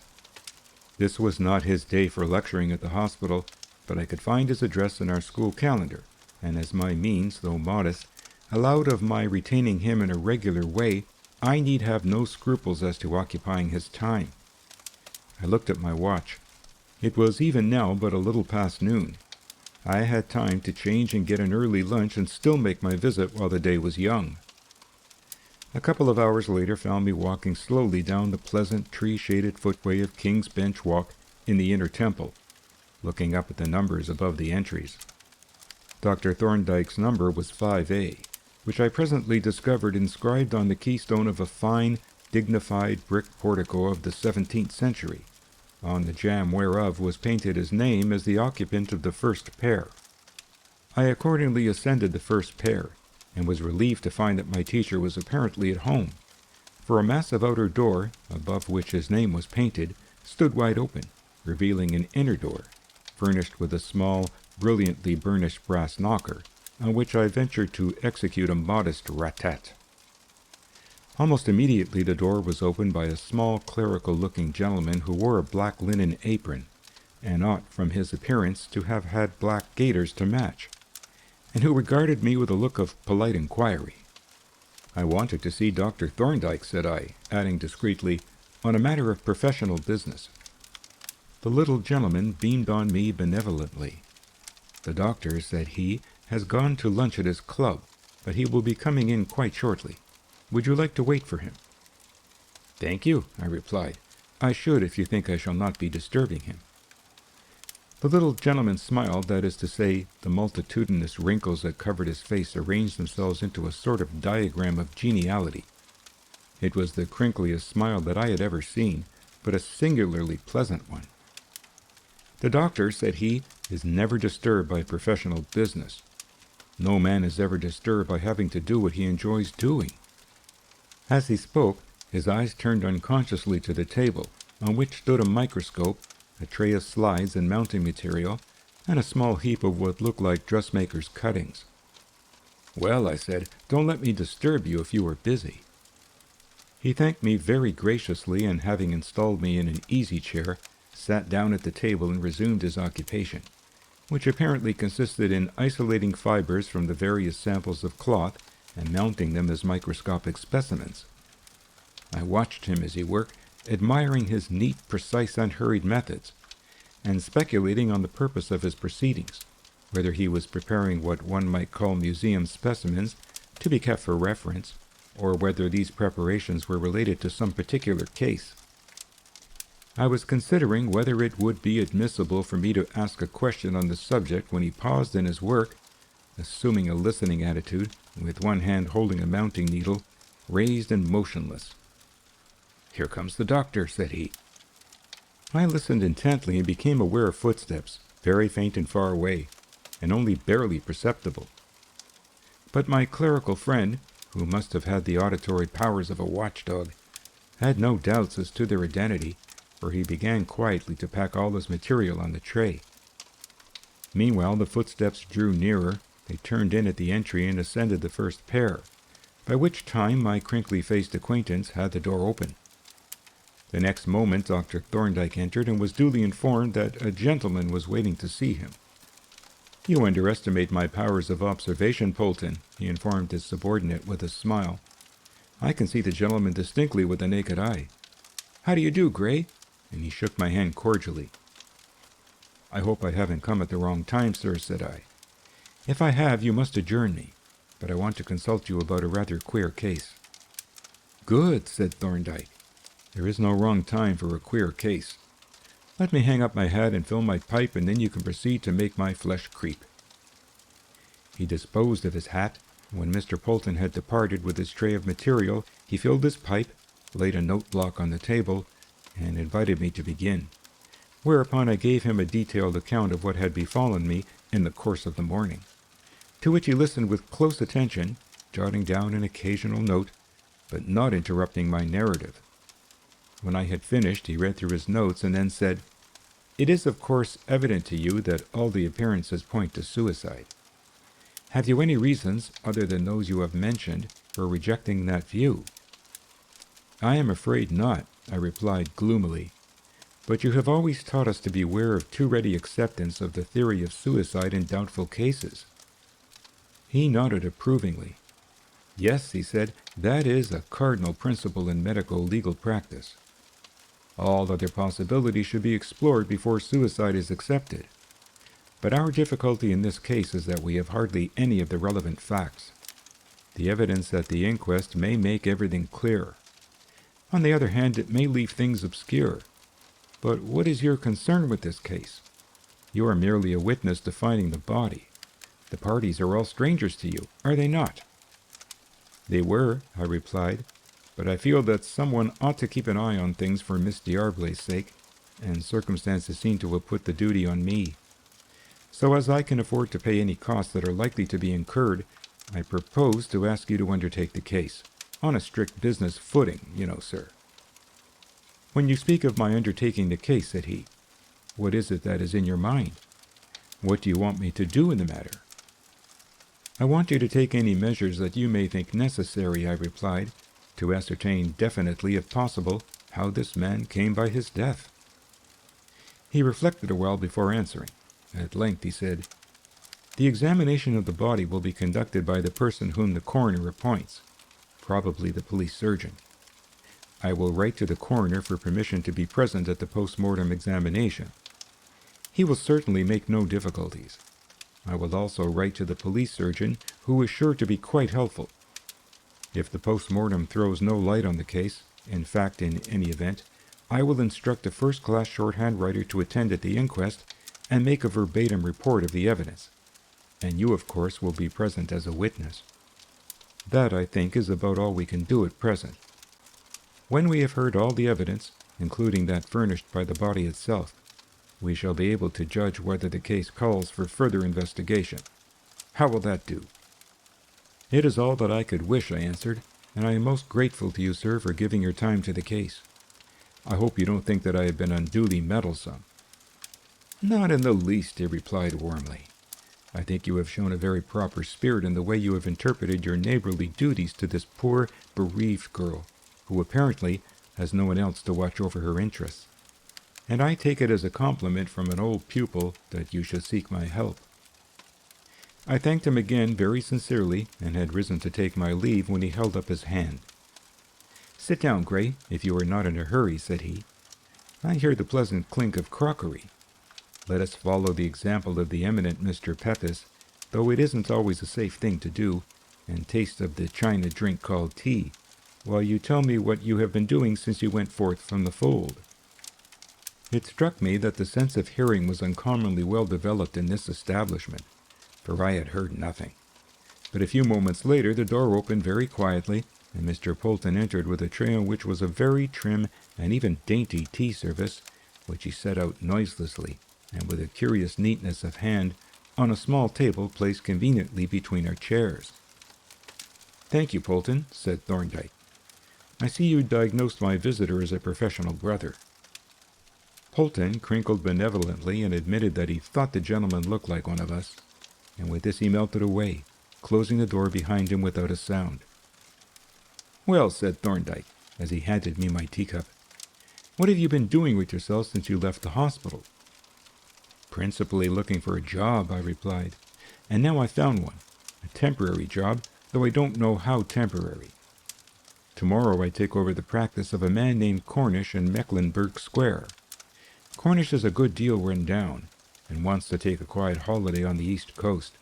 This was not his day for lecturing at the hospital, but I could find his address in our school calendar, and as my means, though modest, allowed of my retaining him in a regular way, I need have no scruples as to occupying his time. I looked at my watch. It was even now but a little past noon. I had time to change and get an early lunch and still make my visit while the day was young. A couple of hours later found me walking slowly down the pleasant tree-shaded footway of King's Bench Walk in the Inner Temple, looking up at the numbers above the entries. Dr. Thorndyke's number was 5A, which I presently discovered inscribed on the keystone of a fine, dignified brick portico of the 17th century, on the jamb whereof was painted his name as the occupant of the first pair. I accordingly ascended the first pair, and was relieved to find that my teacher was apparently at home, for a massive outer door, above which his name was painted, stood wide open, revealing an inner door, furnished with a small, brilliantly burnished brass knocker, on which I ventured to execute a modest rat-tat. Almost immediately the door was opened by a small clerical-looking gentleman who wore a black linen apron, and ought, from his appearance, to have had black gaiters to match, and who regarded me with a look of polite inquiry. "I wanted to see Dr. Thorndyke," said I, adding discreetly, "on a matter of professional business." The little gentleman beamed on me benevolently. "The doctor," said he, "has gone to lunch at his club, but he will be coming in quite shortly. Would you like to wait for him?" "Thank you," I replied. I should if you think I shall not be disturbing him." The little gentleman smiled, that is to say, the multitudinous wrinkles that covered his face arranged themselves into a sort of diagram of geniality. It was the crinkliest smile that I had ever seen, but a singularly pleasant one. "The doctor," said he, "is never disturbed by professional business. No man is ever disturbed by having to do what he enjoys doing." As he spoke, his eyes turned unconsciously to the table, on which stood a microscope, a tray of slides and mounting material, and a small heap of what looked like dressmaker's cuttings. "Well," I said, "don't let me disturb you if you are busy." He thanked me very graciously, and having installed me in an easy chair, sat down at the table and resumed his occupation, which apparently consisted in isolating fibers from the various samples of cloth and mounting them as microscopic specimens. I watched him as he worked, admiring his neat, precise, unhurried methods, and speculating on the purpose of his proceedings, whether he was preparing what one might call museum specimens to be kept for reference, or whether these preparations were related to some particular case. I was considering whether it would be admissible for me to ask a question on the subject when he paused in his work, assuming a listening attitude, with one hand holding a mounting needle, raised and motionless. "Here comes the doctor," said he. I listened intently and became aware of footsteps, very faint and far away, and only barely perceptible. But my clerical friend, who must have had the auditory powers of a watchdog, had no doubts as to their identity, for he began quietly to pack all his material on the tray. Meanwhile, the footsteps drew nearer. They turned in at the entry and ascended the first pair, by which time my crinkly-faced acquaintance had the door open. The next moment Dr. Thorndyke entered and was duly informed that a gentleman was waiting to see him. "You underestimate my powers of observation, Polton," he informed his subordinate with a smile. "I can see the gentleman distinctly with the naked eye. How do you do, Gray?" And he shook my hand cordially. "I hope I haven't come at the wrong time, sir," said I. "If I have, you must adjourn me, but I want to consult you about a rather queer case." "Good," said Thorndyke. "There is no wrong time for a queer case. Let me hang up my hat and fill my pipe, and then you can proceed to make my flesh creep." He disposed of his hat. When Mr. Polton had departed with his tray of material, he filled his pipe, laid a note-block on the table, and invited me to begin, whereupon I gave him a detailed account of what had befallen me in the course of the morning, to which he listened with close attention, jotting down an occasional note, but not interrupting my narrative. When I had finished, he read through his notes and then said, "It is, of course, evident to you that all the appearances point to suicide. Have you any reasons, other than those you have mentioned, for rejecting that view?" "I am afraid not," I replied gloomily. "But you have always taught us to beware of too ready acceptance of the theory of suicide in doubtful cases." He nodded approvingly. "Yes," he said, "that is a cardinal principle in medical legal practice. All other possibilities should be explored before suicide is accepted. But our difficulty in this case is that we have hardly any of the relevant facts. The evidence at the inquest may make everything clear. On the other hand, it may leave things obscure. But what is your concern with this case? You are merely a witness to finding the body. The parties are all strangers to you, are they not?" "They were," I replied, "but I feel that someone ought to keep an eye on things for Miss D'Arblay's sake, and circumstances seem to have put the duty on me. So as I can afford to pay any costs that are likely to be incurred, I propose to ask you to undertake the case, on a strict business footing, you know, sir." "When you speak of my undertaking the case," said he, "what is it that is in your mind? What do you want me to do in the matter?" "I want you to take any measures that you may think necessary," I replied, "to ascertain definitely, if possible, how this man came by his death." He reflected a while before answering. At length he said, "The examination of the body will be conducted by the person whom the coroner appoints, probably the police surgeon. I will write to the coroner for permission to be present at the post-mortem examination. He will certainly make no difficulties. I will also write to the police surgeon, who is sure to be quite helpful. If the post-mortem throws no light on the case, in fact, in any event, I will instruct a first-class shorthand writer to attend at the inquest and make a verbatim report of the evidence. And you, of course, will be present as a witness. That, I think, is about all we can do at present. When we have heard all the evidence, including that furnished by the body itself, we shall be able to judge whether the case calls for further investigation. How will that do?" "It is all that I could wish," I answered, "and I am most grateful to you, sir, for giving your time to the case. I hope you don't think that I have been unduly meddlesome." "Not in the least," he replied warmly. "I think you have shown a very proper spirit in the way you have interpreted your neighborly duties to this poor, bereaved girl, who apparently has no one else to watch over her interests. And I take it as a compliment from an old pupil that you should seek my help." I thanked him again very sincerely, and had risen to take my leave when he held up his hand. "Sit down, Gray, if you are not in a hurry," said he. "I hear the pleasant clink of crockery. Let us follow the example of the eminent Mr. Pepys, though it isn't always a safe thing to do, and taste of the China drink called tea, while you tell me what you have been doing since you went forth from the fold." It struck me that the sense of hearing was uncommonly well developed in this establishment, for I had heard nothing. But a few moments later the door opened very quietly, and Mr. Polton entered with a tray on which was a very trim and even dainty tea service, which he set out noiselessly, and with a curious neatness of hand, on a small table placed conveniently between our chairs. "Thank you, Polton," said Thorndyke. "I see you diagnosed my visitor as a professional brother." Polton crinkled benevolently and admitted that he thought the gentleman looked like one of us, and with this he melted away, closing the door behind him without a sound. "Well," said Thorndyke, as he handed me my teacup, "what have you been doing with yourself since you left the hospital?" "Principally looking for a job," I replied, "and now I've found one, a temporary job, though I don't know how temporary. Tomorrow I take over the practice of a man named Cornish in Mecklenburg Square. Cornish is a good deal run down, and wants to take a quiet holiday on the East Coast.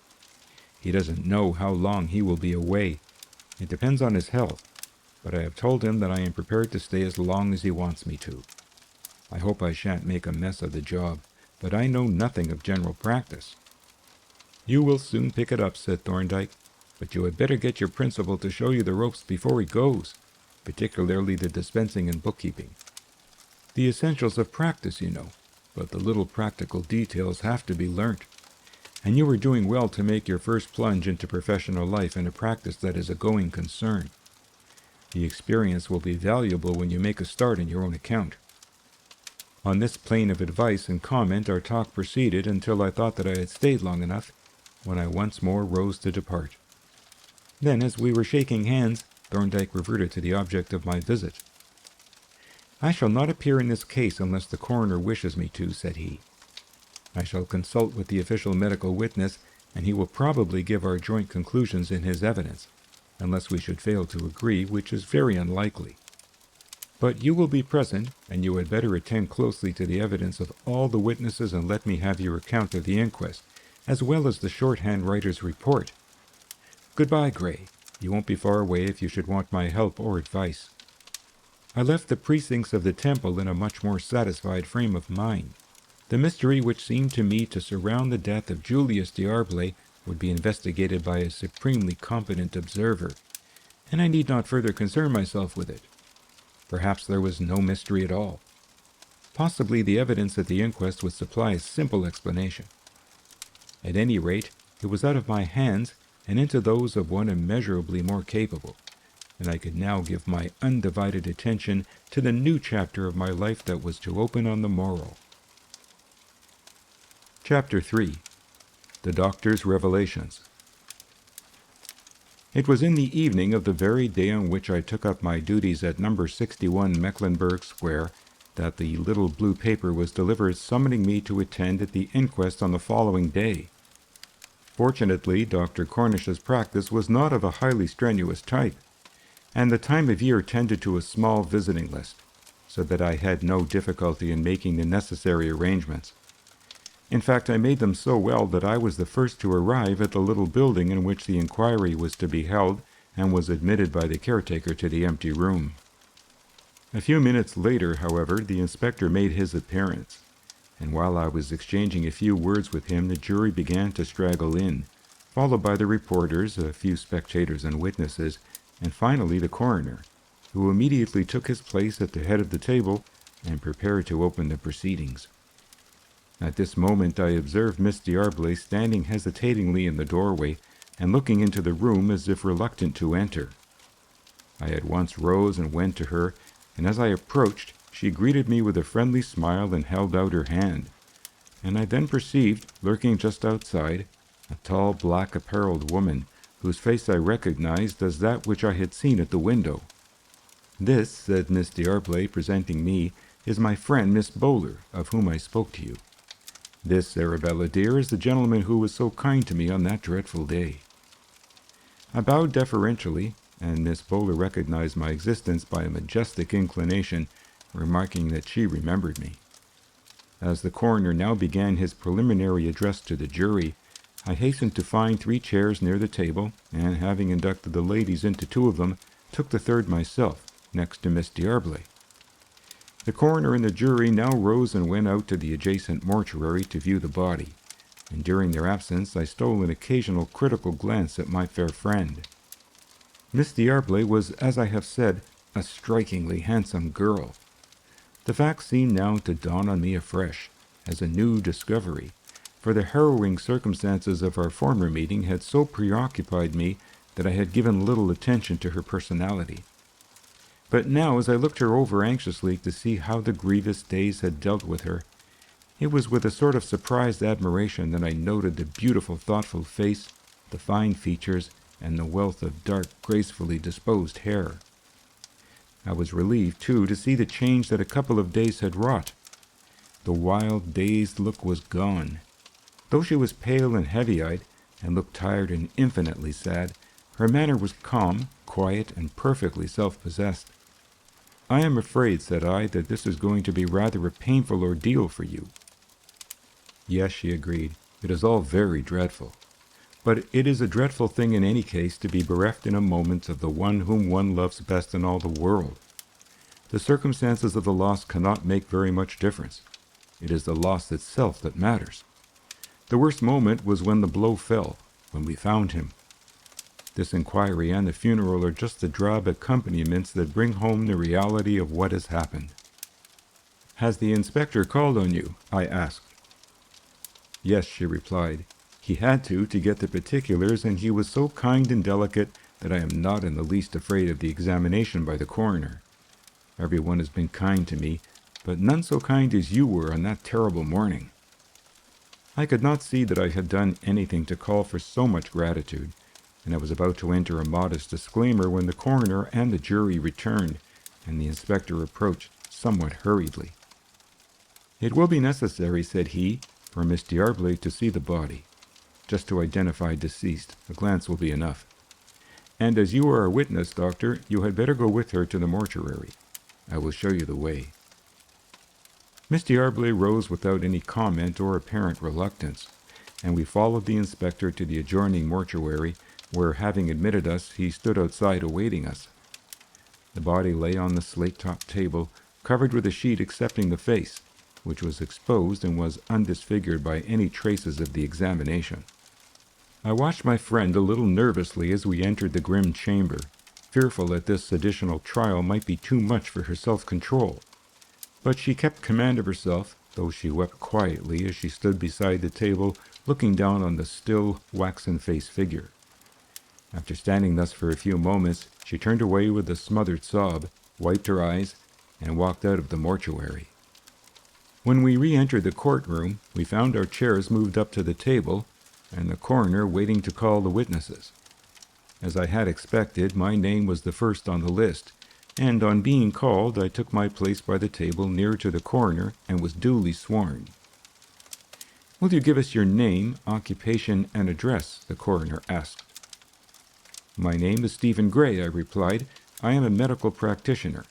He doesn't know how long he will be away. It depends on his health, but I have told him that I am prepared to stay as long as he wants me to. I hope I shan't make a mess of the job, but I know nothing of general practice." "You will soon pick it up," said Thorndyke, "but you had better get your principal to show you the ropes before he goes, particularly the dispensing and bookkeeping. The essentials of practice, you know, but the little practical details have to be learnt. And you are doing well to make your first plunge into professional life in a practice that is a going concern. The experience will be valuable when you make a start on your own account." On this plane of advice and comment our talk proceeded until I thought that I had stayed long enough, when I once more rose to depart. Then, as we were shaking hands, Thorndyke reverted to the object of my visit. "I shall not appear in this case unless the coroner wishes me to," said he. "I shall consult with the official medical witness, and he will probably give our joint conclusions in his evidence, unless we should fail to agree, which is very unlikely. But you will be present, and you had better attend closely to the evidence of all the witnesses and let me have your account of the inquest, as well as the shorthand writer's report. Goodbye, Gray. You won't be far away if you should want my help or advice." I left the precincts of the temple in a much more satisfied frame of mind. The mystery which seemed to me to surround the death of Julius D'Arblay would be investigated by a supremely competent observer, and I need not further concern myself with it. Perhaps there was no mystery at all. Possibly the evidence at the inquest would supply a simple explanation. At any rate, it was out of my hands and into those of one immeasurably more capable, and I could now give my undivided attention to the new chapter of my life that was to open on the morrow. Chapter 3. The Doctor's Revelations. It was in the evening of the very day on which I took up my duties at number 61 Mecklenburg Square that the little blue paper was delivered summoning me to attend at the inquest on the following day. Fortunately, Dr. Cornish's practice was not of a highly strenuous type, and the time of year tended to a small visiting list, so that I had no difficulty in making the necessary arrangements. In fact, I made them so well that I was the first to arrive at the little building in which the inquiry was to be held, and was admitted by the caretaker to the empty room. A few minutes later, however, the inspector made his appearance, and while I was exchanging a few words with him, the jury began to straggle in, followed by the reporters, a few spectators and witnesses, and finally the coroner, who immediately took his place at the head of the table and prepared to open the proceedings. At this moment I observed Miss D'Arblay standing hesitatingly in the doorway and looking into the room as if reluctant to enter. I at once rose and went to her, and as I approached, she greeted me with a friendly smile and held out her hand. And I then perceived, lurking just outside, a tall, black-apparelled woman, whose face I recognized as that which I had seen at the window. "This," said Miss D'Arblay, presenting me, "is my friend Miss Bowler, of whom I spoke to you. This, Arabella dear, is the gentleman who was so kind to me on that dreadful day." I bowed deferentially, and Miss Bowler recognized my existence by a majestic inclination, remarking that she remembered me. As the coroner now began his preliminary address to the jury, I hastened to find 3 chairs near the table, and having inducted the ladies into 2 of them, took the third myself, next to Miss D'Arblay. The coroner and the jury now rose and went out to the adjacent mortuary to view the body, and during their absence I stole an occasional critical glance at my fair friend. Miss D'Arblay was, as I have said, a strikingly handsome girl. The fact seemed now to dawn on me afresh, as a new discovery, for the harrowing circumstances of our former meeting had so preoccupied me that I had given little attention to her personality. But now, as I looked her over anxiously to see how the grievous days had dealt with her, it was with a sort of surprised admiration that I noted the beautiful, thoughtful face, the fine features, and the wealth of dark, gracefully disposed hair. I was relieved, too, to see the change that a couple of days had wrought. The wild, dazed look was gone. Though she was pale and heavy-eyed, and looked tired and infinitely sad, her manner was calm, quiet, and perfectly self-possessed. "I am afraid," said I, "that this is going to be rather a painful ordeal for you." "Yes," she agreed, "it is all very dreadful. But it is a dreadful thing in any case to be bereft in a moment of the one whom one loves best in all the world. The circumstances of the loss cannot make very much difference. It is the loss itself that matters. The worst moment was when the blow fell, when we found him. This inquiry and the funeral are just the drab accompaniments that bring home the reality of what has happened." "Has the inspector called on you?" I asked. "Yes," she replied. "He had to get the particulars, and he was so kind and delicate that I am not in the least afraid of the examination by the coroner. Everyone has been kind to me, but none so kind as you were on that terrible morning." I could not see that I had done anything to call for so much gratitude, and I was about to enter a modest disclaimer when the coroner and the jury returned, and the inspector approached somewhat hurriedly. "It will be necessary," said he, "for Miss D'Arblay to see the body. Just to identify deceased, a glance will be enough. And as you are a witness, Doctor, you had better go with her to the mortuary. I will show you the way." Miss D'Arblay rose without any comment or apparent reluctance, and we followed the inspector to the adjoining mortuary, where, having admitted us, he stood outside awaiting us. The body lay on the slate-topped table, covered with a sheet excepting the face, which was exposed and was undisfigured by any traces of the examination. I watched my friend a little nervously as we entered the grim chamber, fearful that this additional trial might be too much for her self-control. But she kept command of herself, though she wept quietly as she stood beside the table, looking down on the still, waxen-faced figure. After standing thus for a few moments, she turned away with a smothered sob, wiped her eyes, and walked out of the mortuary. When we re-entered the courtroom, we found our chairs moved up to the table, and the coroner waiting to call the witnesses. As I had expected, my name was the first on the list, and on being called, I took my place by the table near to the coroner and was duly sworn. "Will you give us your name, occupation, and address?" the coroner asked. "My name is Stephen Gray," I replied. "I am a medical practitioner,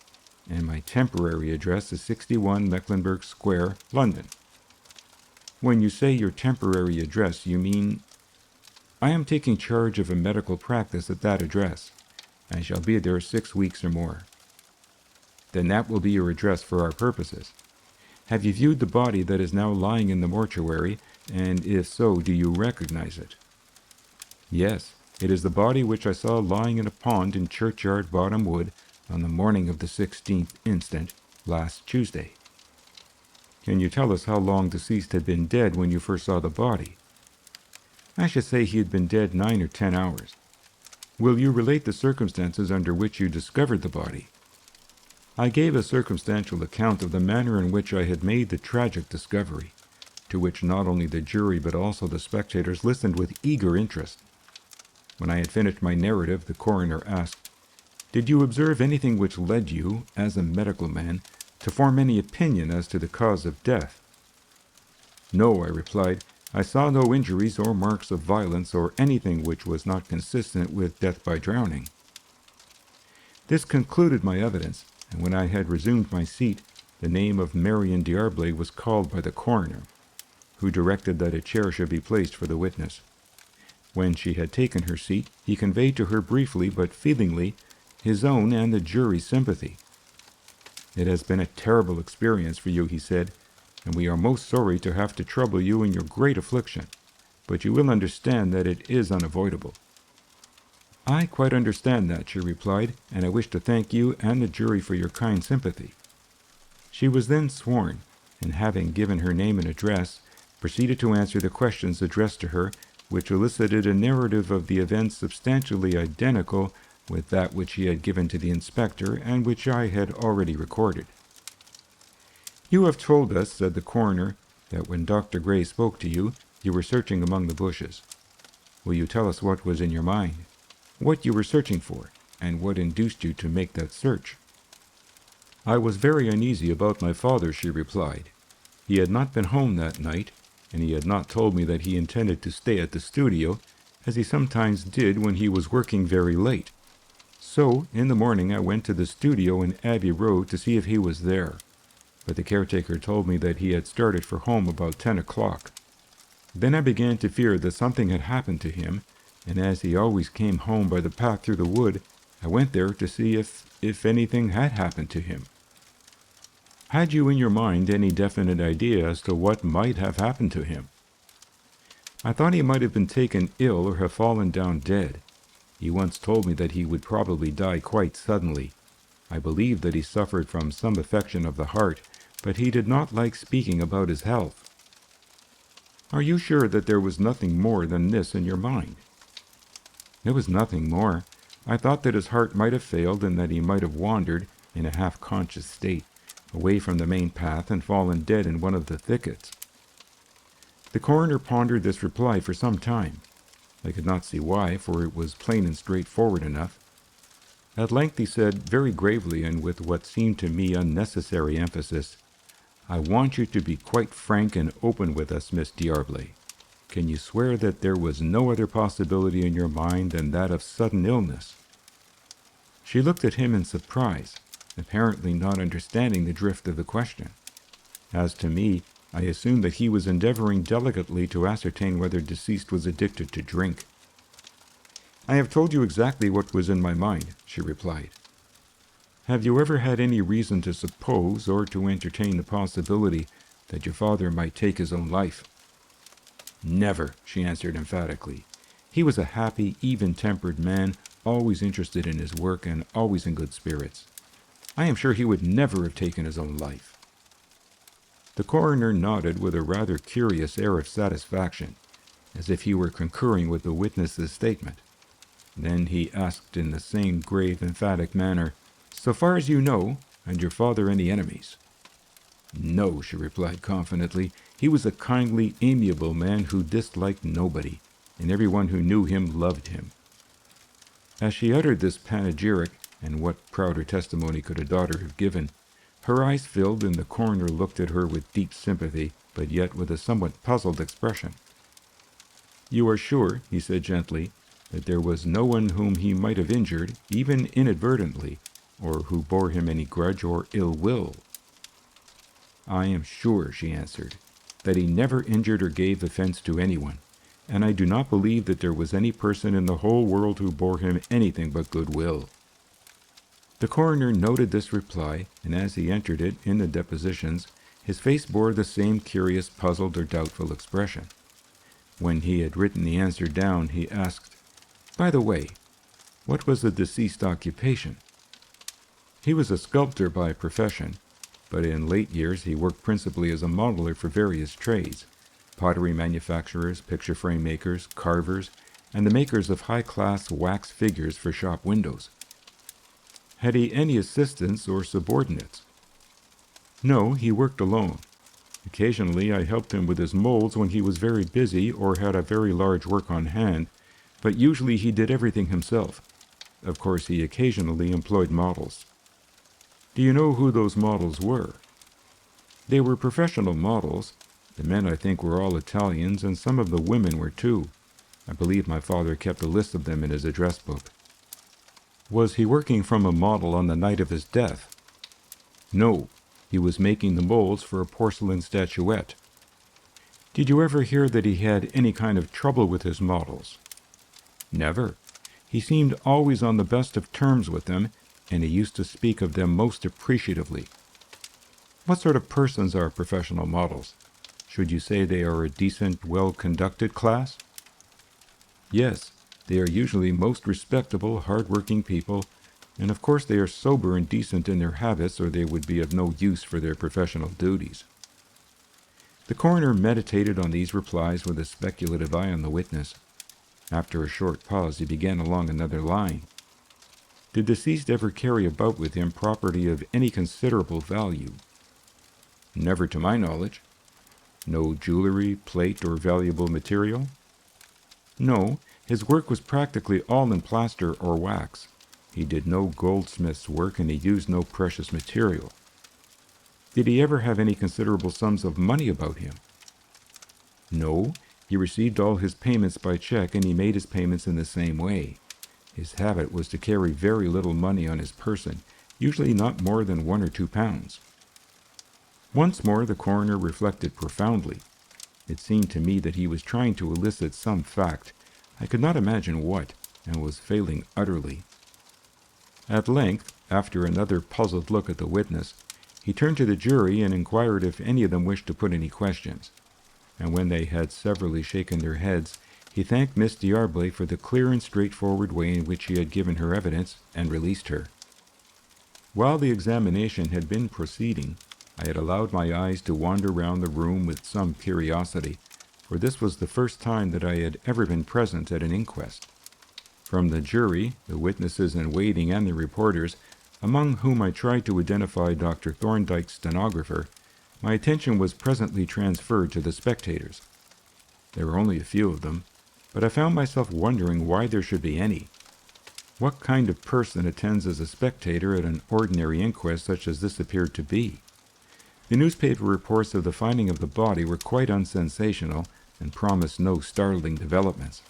and my temporary address is 61 Mecklenburgh Square, London." "When you say your temporary address, you mean—" "I am taking charge of a medical practice at that address. I shall be there 6 weeks or more." Then that will be your address for our purposes. Have you viewed the body that is now lying in the mortuary, and if so, do you recognize it? Yes, it is the body which I saw lying in a pond in Churchyard Bottom Wood on the morning of the 16th instant, last Tuesday. Can you tell us how long deceased had been dead when you first saw the body? I should say he had been dead 9 or 10 hours. Will you relate the circumstances under which you discovered the body? I gave a circumstantial account of the manner in which I had made the tragic discovery, to which not only the jury but also the spectators listened with eager interest. When I had finished my narrative, the coroner asked, "Did you observe anything which led you, as a medical man, to form any opinion as to the cause of death?" "No," I replied. "I saw no injuries or marks of violence or anything which was not consistent with death by drowning." This concluded my evidence, and when I had resumed my seat, the name of Marion D'Arblay was called by the coroner, who directed that a chair should be placed for the witness. When she had taken her seat, he conveyed to her briefly but feelingly his own and the jury's sympathy. "It has been a terrible experience for you," he said, "and we are most sorry to have to trouble you in your great affliction, but you will understand that it is unavoidable." "I quite understand that," she replied, "and I wish to thank you and the jury for your kind sympathy." She was then sworn, and having given her name and address, proceeded to answer the questions addressed to her, which elicited a narrative of the events substantially identical with that which she had given to the inspector and which I had already recorded. "You have told us," said the coroner, "that when Dr. Gray spoke to you, you were searching among the bushes. Will you tell us what was in your mind, what you were searching for, and what induced you to make that search?" "I was very uneasy about my father," she replied. "He had not been home that night, and he had not told me that he intended to stay at the studio, as he sometimes did when he was working very late. So, in the morning I went to the studio in Abbey Road to see if he was there, but the caretaker told me that he had started for home about 10 o'clock. Then I began to fear that something had happened to him, and as he always came home by the path through the wood, I went there to see if anything had happened to him." "Had you in your mind any definite idea as to what might have happened to him?" "I thought he might have been taken ill or have fallen down dead. He once told me that he would probably die quite suddenly. I believed that he suffered from some affection of the heart, but he did not like speaking about his health." "Are you sure that there was nothing more than this in your mind?" "There was nothing more. I thought that his heart might have failed and that he might have wandered, in a half-conscious state, away from the main path and fallen dead in one of the thickets." The coroner pondered this reply for some time. I could not see why, for it was plain and straightforward enough. At length he said, very gravely and with what seemed to me unnecessary emphasis, "I want you to be quite frank and open with us, Miss D'Arblay. Can you swear that there was no other possibility in your mind than that of sudden illness?" She looked at him in surprise, apparently not understanding the drift of the question. As to me, I assumed that he was endeavoring delicately to ascertain whether deceased was addicted to drink. "I have told you exactly what was in my mind," she replied. "Have you ever had any reason to suppose or to entertain the possibility that your father might take his own life?" "Never," she answered emphatically. "He was a happy, even-tempered man, always interested in his work and always in good spirits. I am sure he would never have taken his own life." The coroner nodded with a rather curious air of satisfaction, as if he were concurring with the witness's statement. Then he asked in the same grave, emphatic manner, "So far as you know, had your father any enemies?" "No," she replied confidently. "He was a kindly, amiable man who disliked nobody, and everyone who knew him loved him." As she uttered this panegyric, and what prouder testimony could a daughter have given, her eyes filled and the coroner looked at her with deep sympathy, but yet with a somewhat puzzled expression. "You are sure," he said gently, "that there was no one whom he might have injured, even inadvertently, or who bore him any grudge or ill will?" "I am sure," she answered, "that he never injured or gave offense to anyone, and I do not believe that there was any person in the whole world who bore him anything but good will." The coroner noted this reply, and as he entered it in the depositions, his face bore the same curious, puzzled, or doubtful expression. When he had written the answer down, he asked, "By the way, what was the deceased's occupation?" He was a sculptor by profession, but in late years he worked principally as a modeler for various trades: pottery manufacturers, picture frame makers, carvers, and the makers of high-class wax figures for shop windows. Had he any assistants or subordinates? No, he worked alone. Occasionally I helped him with his molds when he was very busy or had a very large work on hand, but usually he did everything himself. Of course, he occasionally employed models. Do you know who those models were? They were professional models. The men, I think, were all Italians, and some of the women were too. I believe my father kept a list of them in his address book. Was he working from a model on the night of his death? No, he was making the molds for a porcelain statuette. Did you ever hear that he had any kind of trouble with his models? Never. He seemed always on the best of terms with them, and he used to speak of them most appreciatively. What sort of persons are professional models? Should you say they are a decent, well-conducted class? Yes, they are usually most respectable, hard-working people, and of course they are sober and decent in their habits, or they would be of no use for their professional duties. The coroner meditated on these replies with a speculative eye on the witness. After a short pause, he began along another line. Did the deceased ever carry about with him property of any considerable value? Never to my knowledge. No jewelry, plate, or valuable material? No, his work was practically all in plaster or wax. He did no goldsmith's work, and he used no precious material. Did he ever have any considerable sums of money about him? No, he received all his payments by check, and he made his payments in the same way. His habit was to carry very little money on his person, usually not more than 1 or 2 pounds. Once more the coroner reflected profoundly. It seemed to me that he was trying to elicit some fact, I could not imagine what, and was failing utterly. At length, after another puzzled look at the witness, he turned to the jury and inquired if any of them wished to put any questions, and when they had severally shaken their heads, he thanked Miss D'Arblay for the clear and straightforward way in which she had given her evidence, and released her. While the examination had been proceeding, I had allowed my eyes to wander round the room with some curiosity, for this was the first time that I had ever been present at an inquest. From the jury, the witnesses in waiting, and the reporters, among whom I tried to identify Dr. Thorndyke's stenographer, my attention was presently transferred to the spectators. There were only a few of them, but I found myself wondering why there should be any. What kind of person attends as a spectator at an ordinary inquest such as this appeared to be? The newspaper reports of the finding of the body were quite unsensational and promised no startling developments.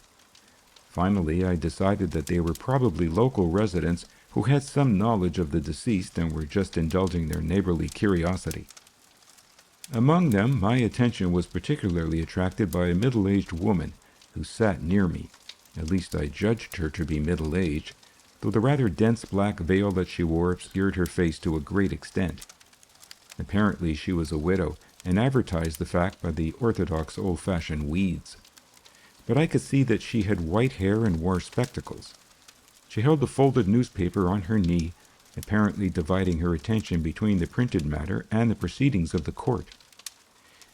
Finally, I decided that they were probably local residents who had some knowledge of the deceased and were just indulging their neighborly curiosity. Among them, my attention was particularly attracted by a middle-aged woman who sat near me. At least I judged her to be middle-aged, though the rather dense black veil that she wore obscured her face to a great extent. Apparently she was a widow, and advertised the fact by the orthodox old-fashioned weeds. But I could see that she had white hair and wore spectacles. She held the folded newspaper on her knee, apparently dividing her attention between the printed matter and the proceedings of the court.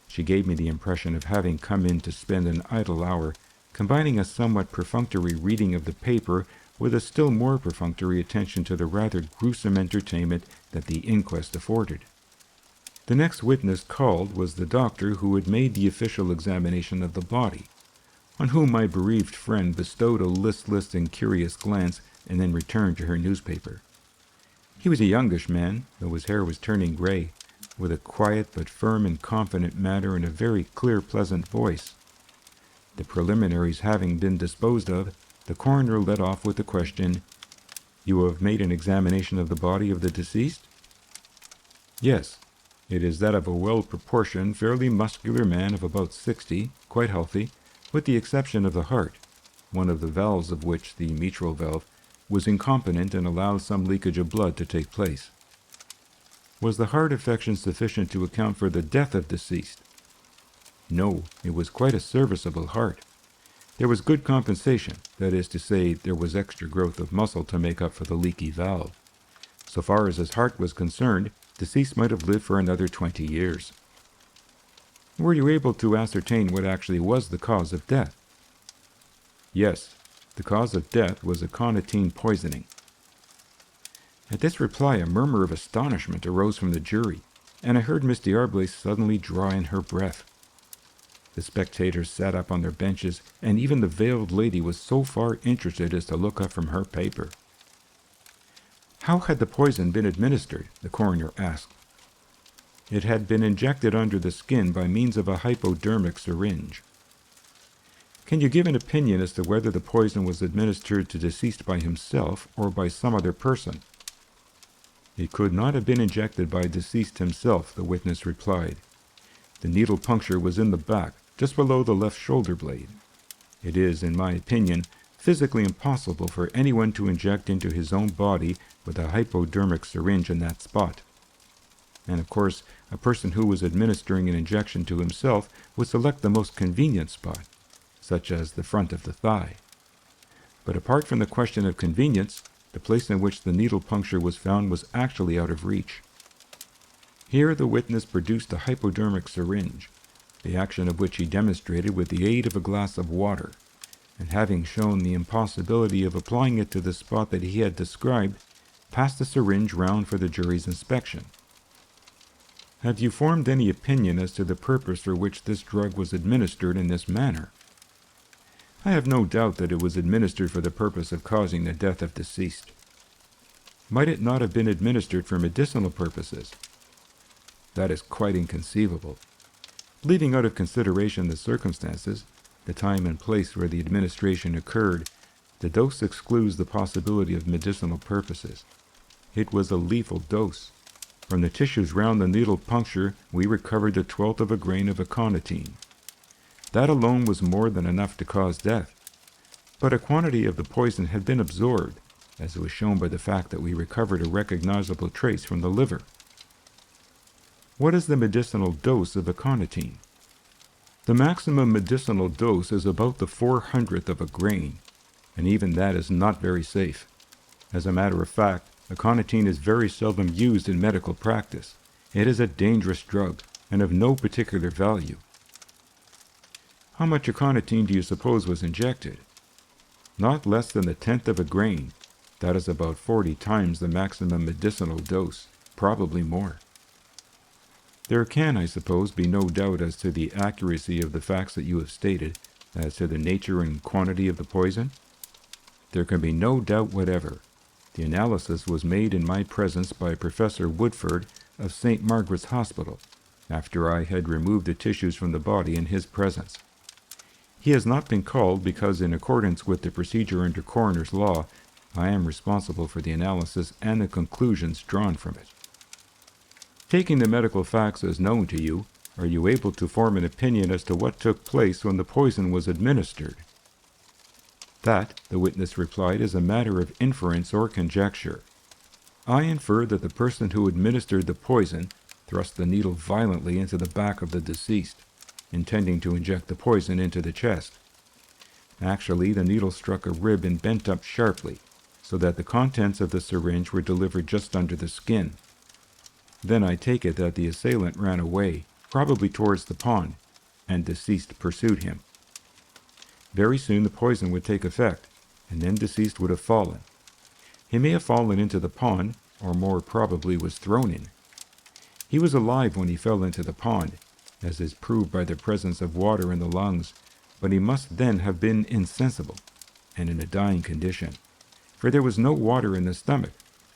She gave me the impression of having come in to spend an idle hour, combining a somewhat perfunctory reading of the paper with a still more perfunctory attention to the rather gruesome entertainment that the inquest afforded. The next witness called was the doctor who had made the official examination of the body, on whom my bereaved friend bestowed a listless and curious glance and then returned to her newspaper. He was a youngish man, though his hair was turning gray, with a quiet but firm and confident manner and a very clear, pleasant voice. The preliminaries having been disposed of, the coroner led off with the question, "You have made an examination of the body of the deceased?" "Yes. It is that of a well-proportioned, fairly muscular man of about 60, quite healthy, with the exception of the heart, one of the valves of which, the mitral valve, was incompetent and allowed some leakage of blood to take place. Was the heart affection sufficient to account for the death of deceased? No, it was quite a serviceable heart. There was good compensation, that is to say, there was extra growth of muscle to make up for the leaky valve. So far as his heart was concerned, deceased might have lived for another 20 years. Were you able to ascertain what actually was the cause of death? Yes, the cause of death was aconitine poisoning. At this reply, a murmur of astonishment arose from the jury, and I heard Miss D'Arblay suddenly draw in her breath. The spectators sat up on their benches, and even the veiled lady was so far interested as to look up from her paper. How had the poison been administered? The coroner asked. It had been injected under the skin by means of a hypodermic syringe. Can you give an opinion as to whether the poison was administered to deceased by himself or by some other person? It could not have been injected by deceased himself, the witness replied. The needle puncture was in the back, just below the left shoulder blade. It is, in my opinion, physically impossible for anyone to inject into his own body with a hypodermic syringe in that spot. And of course, a person who was administering an injection to himself would select the most convenient spot, such as the front of the thigh. But apart from the question of convenience, the place in which the needle puncture was found was actually out of reach. Here the witness produced a hypodermic syringe, the action of which he demonstrated with the aid of a glass of water, and having shown the impossibility of applying it to the spot that he had described, passed the syringe round for the jury's inspection. Have you formed any opinion as to the purpose for which this drug was administered in this manner? I have no doubt that it was administered for the purpose of causing the death of deceased. Might it not have been administered for medicinal purposes? That is quite inconceivable. Leaving out of consideration the circumstances, the time and place where the administration occurred, the dose excludes the possibility of medicinal purposes. It was a lethal dose. From the tissues round the needle puncture, we recovered the 1/12 of a grain of aconitine. That alone was more than enough to cause death. But a quantity of the poison had been absorbed, as was shown by the fact that we recovered a recognizable trace from the liver. What is the medicinal dose of aconitine? The maximum medicinal dose is about the 400th of a grain, and even that is not very safe. As a matter of fact, aconitine is very seldom used in medical practice. It is a dangerous drug, and of no particular value. How much aconitine do you suppose was injected? Not less than the 1/10 of a grain. That is about 40 times the maximum medicinal dose, probably more. There can, I suppose, be no doubt as to the accuracy of the facts that you have stated, as to the nature and quantity of the poison? There can be no doubt whatever. The analysis was made in my presence by Professor Woodford of St. Margaret's Hospital, after I had removed the tissues from the body in his presence. He has not been called because, in accordance with the procedure under coroner's law, I am responsible for the analysis and the conclusions drawn from it. Taking the medical facts as known to you, are you able to form an opinion as to what took place when the poison was administered? That, the witness replied, is a matter of inference or conjecture. I infer that the person who administered the poison thrust the needle violently into the back of the deceased, intending to inject the poison into the chest. Actually, the needle struck a rib and bent up sharply, so that the contents of the syringe were delivered just under the skin. Then I take it that the assailant ran away, probably towards the pond, and deceased pursued him. Very soon the poison would take effect, and then deceased would have fallen. He may have fallen into the pond, or more probably was thrown in. He was alive when he fell into the pond, as is proved by the presence of water in the lungs, but he must then have been insensible, and in a dying condition, for there was no water in the stomach,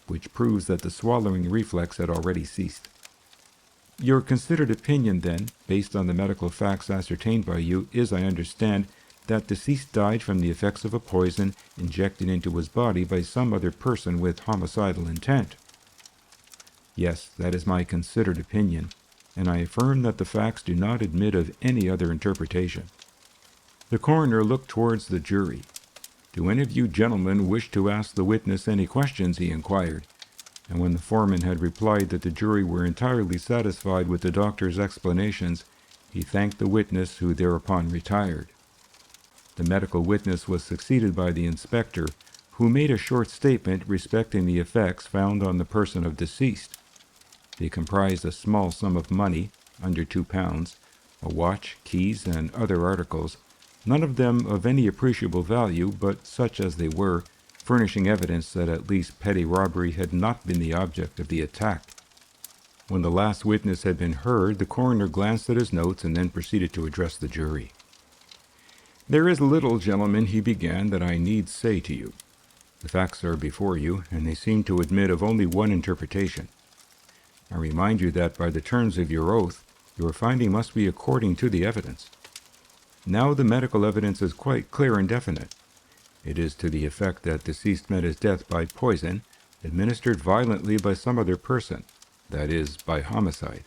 which proves that the swallowing reflex had already ceased. Your considered opinion, then, based on the medical facts ascertained by you, is, I understand, that deceased died from the effects of a poison injected into his body by some other person with homicidal intent. Yes, that is my considered opinion, and I affirm that the facts do not admit of any other interpretation. The coroner looked towards the jury. Do any of you gentlemen wish to ask the witness any questions?" he inquired, and when the foreman had replied that the jury were entirely satisfied with the doctor's explanations, he thanked the witness, who thereupon retired. The medical witness was succeeded by the inspector, who made a short statement respecting the effects found on the person of deceased. They comprised a small sum of money, under £2, a watch, keys, and other articles, none of them of any appreciable value, but such as they were, furnishing evidence that at least petty robbery had not been the object of the attack. When the last witness had been heard, the coroner glanced at his notes and then proceeded to address the jury. "There is little, gentlemen," he began, "that I need say to you. The facts are before you, and they seem to admit of only one interpretation. I remind you that by the terms of your oath, your finding must be according to the evidence. Now the medical evidence is quite clear and definite. It is to the effect that deceased met his death by poison, administered violently by some other person, that is, by homicide.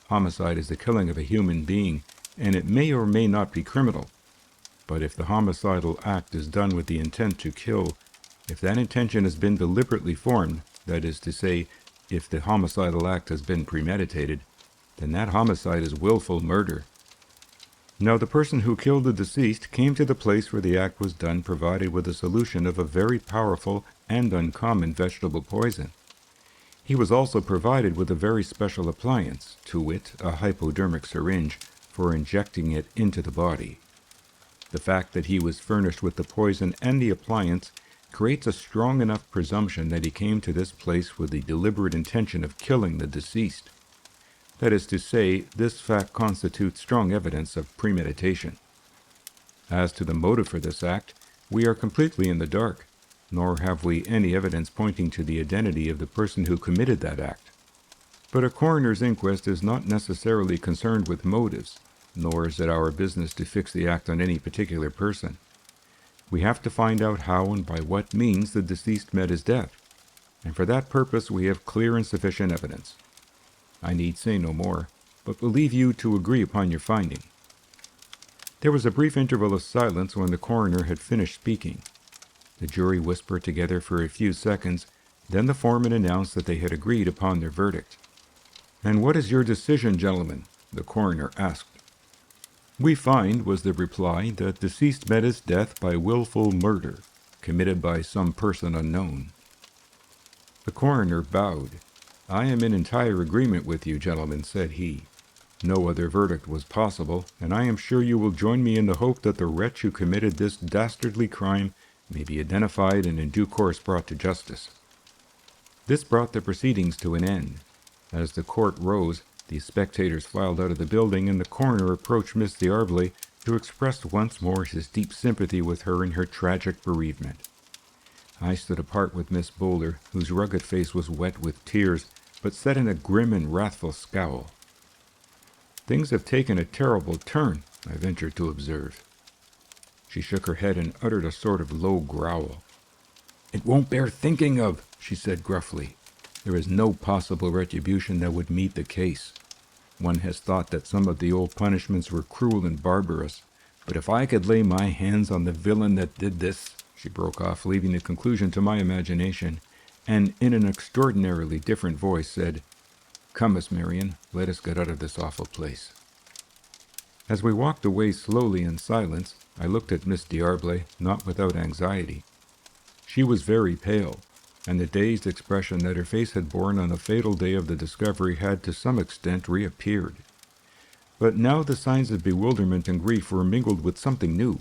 Homicide is the killing of a human being, and it may or may not be criminal. But if the homicidal act is done with the intent to kill, if that intention has been deliberately formed, that is to say, if the homicidal act has been premeditated, then that homicide is willful murder. Now the person who killed the deceased came to the place where the act was done provided with a solution of a very powerful and uncommon vegetable poison. He was also provided with a very special appliance, to wit, a hypodermic syringe, for injecting it into the body. The fact that he was furnished with the poison and the appliance creates a strong enough presumption that he came to this place with the deliberate intention of killing the deceased. That is to say, this fact constitutes strong evidence of premeditation. As to the motive for this act, we are completely in the dark, nor have we any evidence pointing to the identity of the person who committed that act. But a coroner's inquest is not necessarily concerned with motives, nor is it our business to fix the act on any particular person. We have to find out how and by what means the deceased met his death, and for that purpose we have clear and sufficient evidence. I need say no more, but will leave you to agree upon your finding." There was a brief interval of silence when the coroner had finished speaking. The jury whispered together for a few seconds, then the foreman announced that they had agreed upon their verdict. "And what is your decision, gentlemen?" the coroner asked. "We find," was the reply, "that deceased met his death by willful murder, committed by some person unknown." The coroner bowed. "I am in entire agreement with you, gentlemen," said he. "No other verdict was possible, and I am sure you will join me in the hope that the wretch who committed this dastardly crime may be identified and in due course brought to justice." This brought the proceedings to an end. As the court rose, the spectators filed out of the building, and the coroner approached Miss D'Arblay to express once more his deep sympathy with her in her tragic bereavement. I stood apart with Miss Boulder, whose rugged face was wet with tears, but set in a grim and wrathful scowl. "Things have taken a terrible turn," I ventured to observe. She shook her head and uttered a sort of low growl. "It won't bear thinking of," she said gruffly. "There is no possible retribution that would meet the case. One has thought that some of the old punishments were cruel and barbarous, but if I could lay my hands on the villain that did this—" She broke off, leaving the conclusion to my imagination, and in an extraordinarily different voice said, "Come, Miss Marion, let us get out of this awful place." As we walked away slowly in silence, I looked at Miss D'Arblay, not without anxiety. She was very pale, and the dazed expression that her face had borne on the fatal day of the discovery had to some extent reappeared. But now the signs of bewilderment and grief were mingled with something new.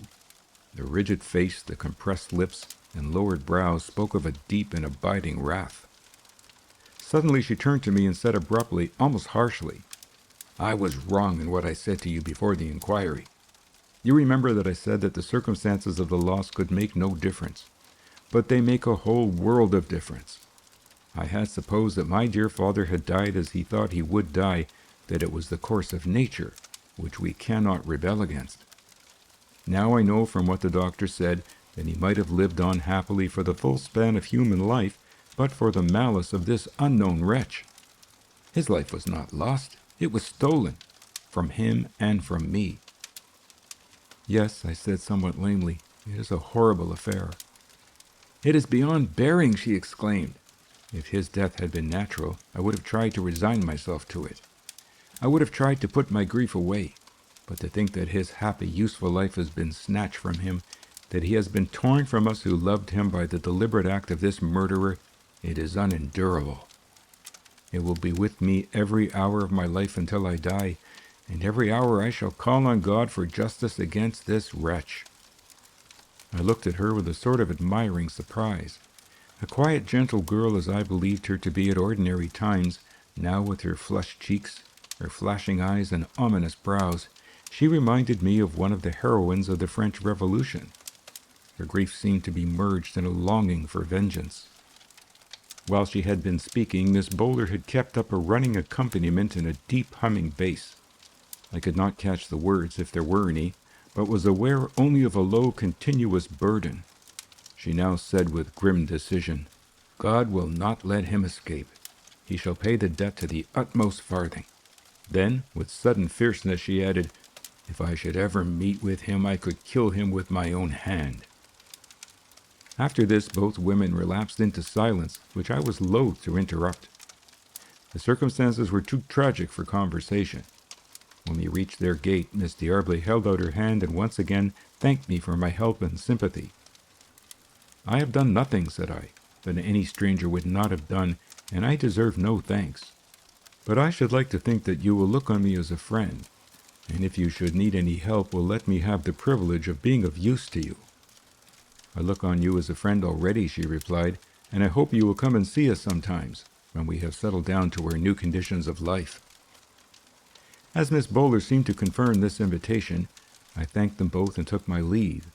The rigid face, the compressed lips, and lowered brows spoke of a deep and abiding wrath. Suddenly she turned to me and said abruptly, almost harshly, "I was wrong in what I said to you before the inquiry. You remember that I said that the circumstances of the loss could make no difference, but they make a whole world of difference. I had supposed that my dear father had died as he thought he would die, that it was the course of nature, which we cannot rebel against. Now I know from what the doctor said that he might have lived on happily for the full span of human life, but for the malice of this unknown wretch. His life was not lost, it was stolen, from him and from me." "Yes," I said somewhat lamely, It is a horrible affair." "It is beyond bearing," she exclaimed. "If his death had been natural, I would have tried to resign myself to it. I would have tried to put my grief away. But to think that his happy, useful life has been snatched from him, that he has been torn from us who loved him by the deliberate act of this murderer, it is unendurable. It will be with me every hour of my life until I die, and every hour I shall call on God for justice against this wretch." I looked at her with a sort of admiring surprise. A quiet, gentle girl as I believed her to be at ordinary times, now with her flushed cheeks, her flashing eyes and ominous brows, she reminded me of one of the heroines of the French Revolution. Her grief seemed to be merged in a longing for vengeance. While she had been speaking, Miss Bowler had kept up a running accompaniment in a deep humming bass. I could not catch the words, if there were any, but was aware only of a low, continuous burden. She now said with grim decision, "God will not let him escape. He shall pay the debt to the utmost farthing." Then, with sudden fierceness, she added, "If I should ever meet with him, I could kill him with my own hand." After this, both women relapsed into silence, which I was loath to interrupt. The circumstances were too tragic for conversation. When we reached their gate, Miss D'Arblay held out her hand and once again thanked me for my help and sympathy. "I have done nothing," said I, "that any stranger would not have done, and I deserve no thanks. But I should like to think that you will look on me as a friend, and if you should need any help, will let me have the privilege of being of use to you." "I look on you as a friend already," she replied, "and I hope you will come and see us sometimes, when we have settled down to our new conditions of life." As Miss Bowler seemed to confirm this invitation, I thanked them both and took my leave,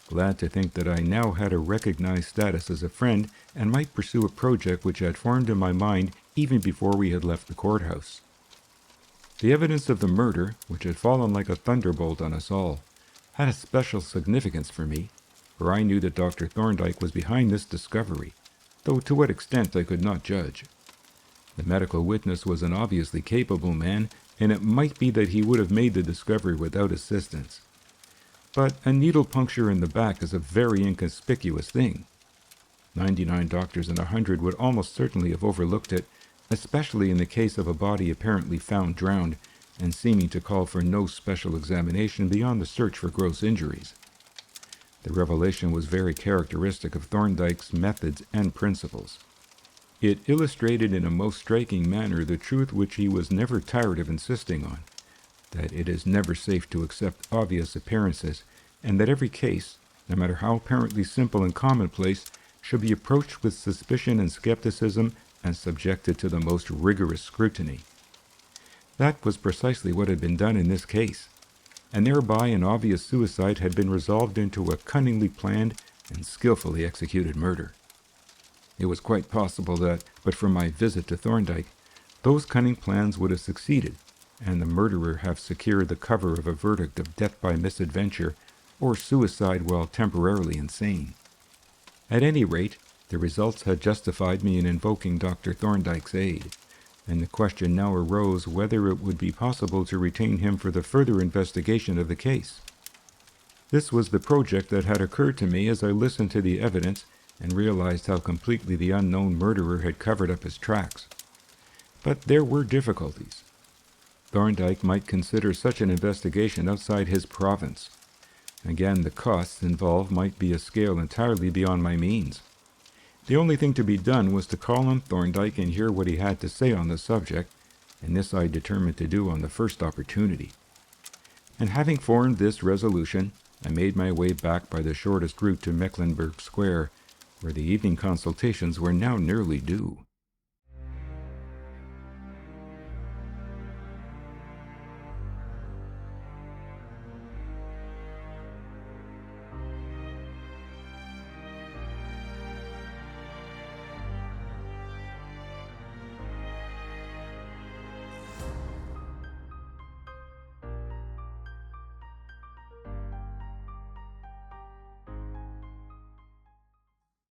glad to think that I now had a recognized status as a friend and might pursue a project which had formed in my mind even before we had left the courthouse. The evidence of the murder, which had fallen like a thunderbolt on us all, had a special significance for me, for I knew that Dr. Thorndyke was behind this discovery, though to what extent I could not judge. The medical witness was an obviously capable man, and it might be that he would have made the discovery without assistance. But a needle puncture in the back is a very inconspicuous thing. 99 doctors in 100 would almost certainly have overlooked it, especially in the case of a body apparently found drowned and seeming to call for no special examination beyond the search for gross injuries. The revelation was very characteristic of Thorndyke's methods and principles. It illustrated in a most striking manner the truth which he was never tired of insisting on, that it is never safe to accept obvious appearances, and that every case, no matter how apparently simple and commonplace, should be approached with suspicion and skepticism and subjected to the most rigorous scrutiny. That was precisely what had been done in this case, and thereby an obvious suicide had been resolved into a cunningly planned and skillfully executed murder. It was quite possible that, but for my visit to Thorndyke, those cunning plans would have succeeded, and the murderer have secured the cover of a verdict of death by misadventure or suicide while temporarily insane. At any rate, the results had justified me in invoking Dr. Thorndyke's aid, and the question now arose whether it would be possible to retain him for the further investigation of the case. This was the project that had occurred to me as I listened to the evidence and realized how completely the unknown murderer had covered up his tracks. But there were difficulties. Thorndyke might consider such an investigation outside his province. Again, the costs involved might be a scale entirely beyond my means. The only thing to be done was to call on Thorndyke and hear what he had to say on the subject, and this I determined to do on the first opportunity. And having formed this resolution, I made my way back by the shortest route to Mecklenburgh Square, where the evening consultations were now nearly due.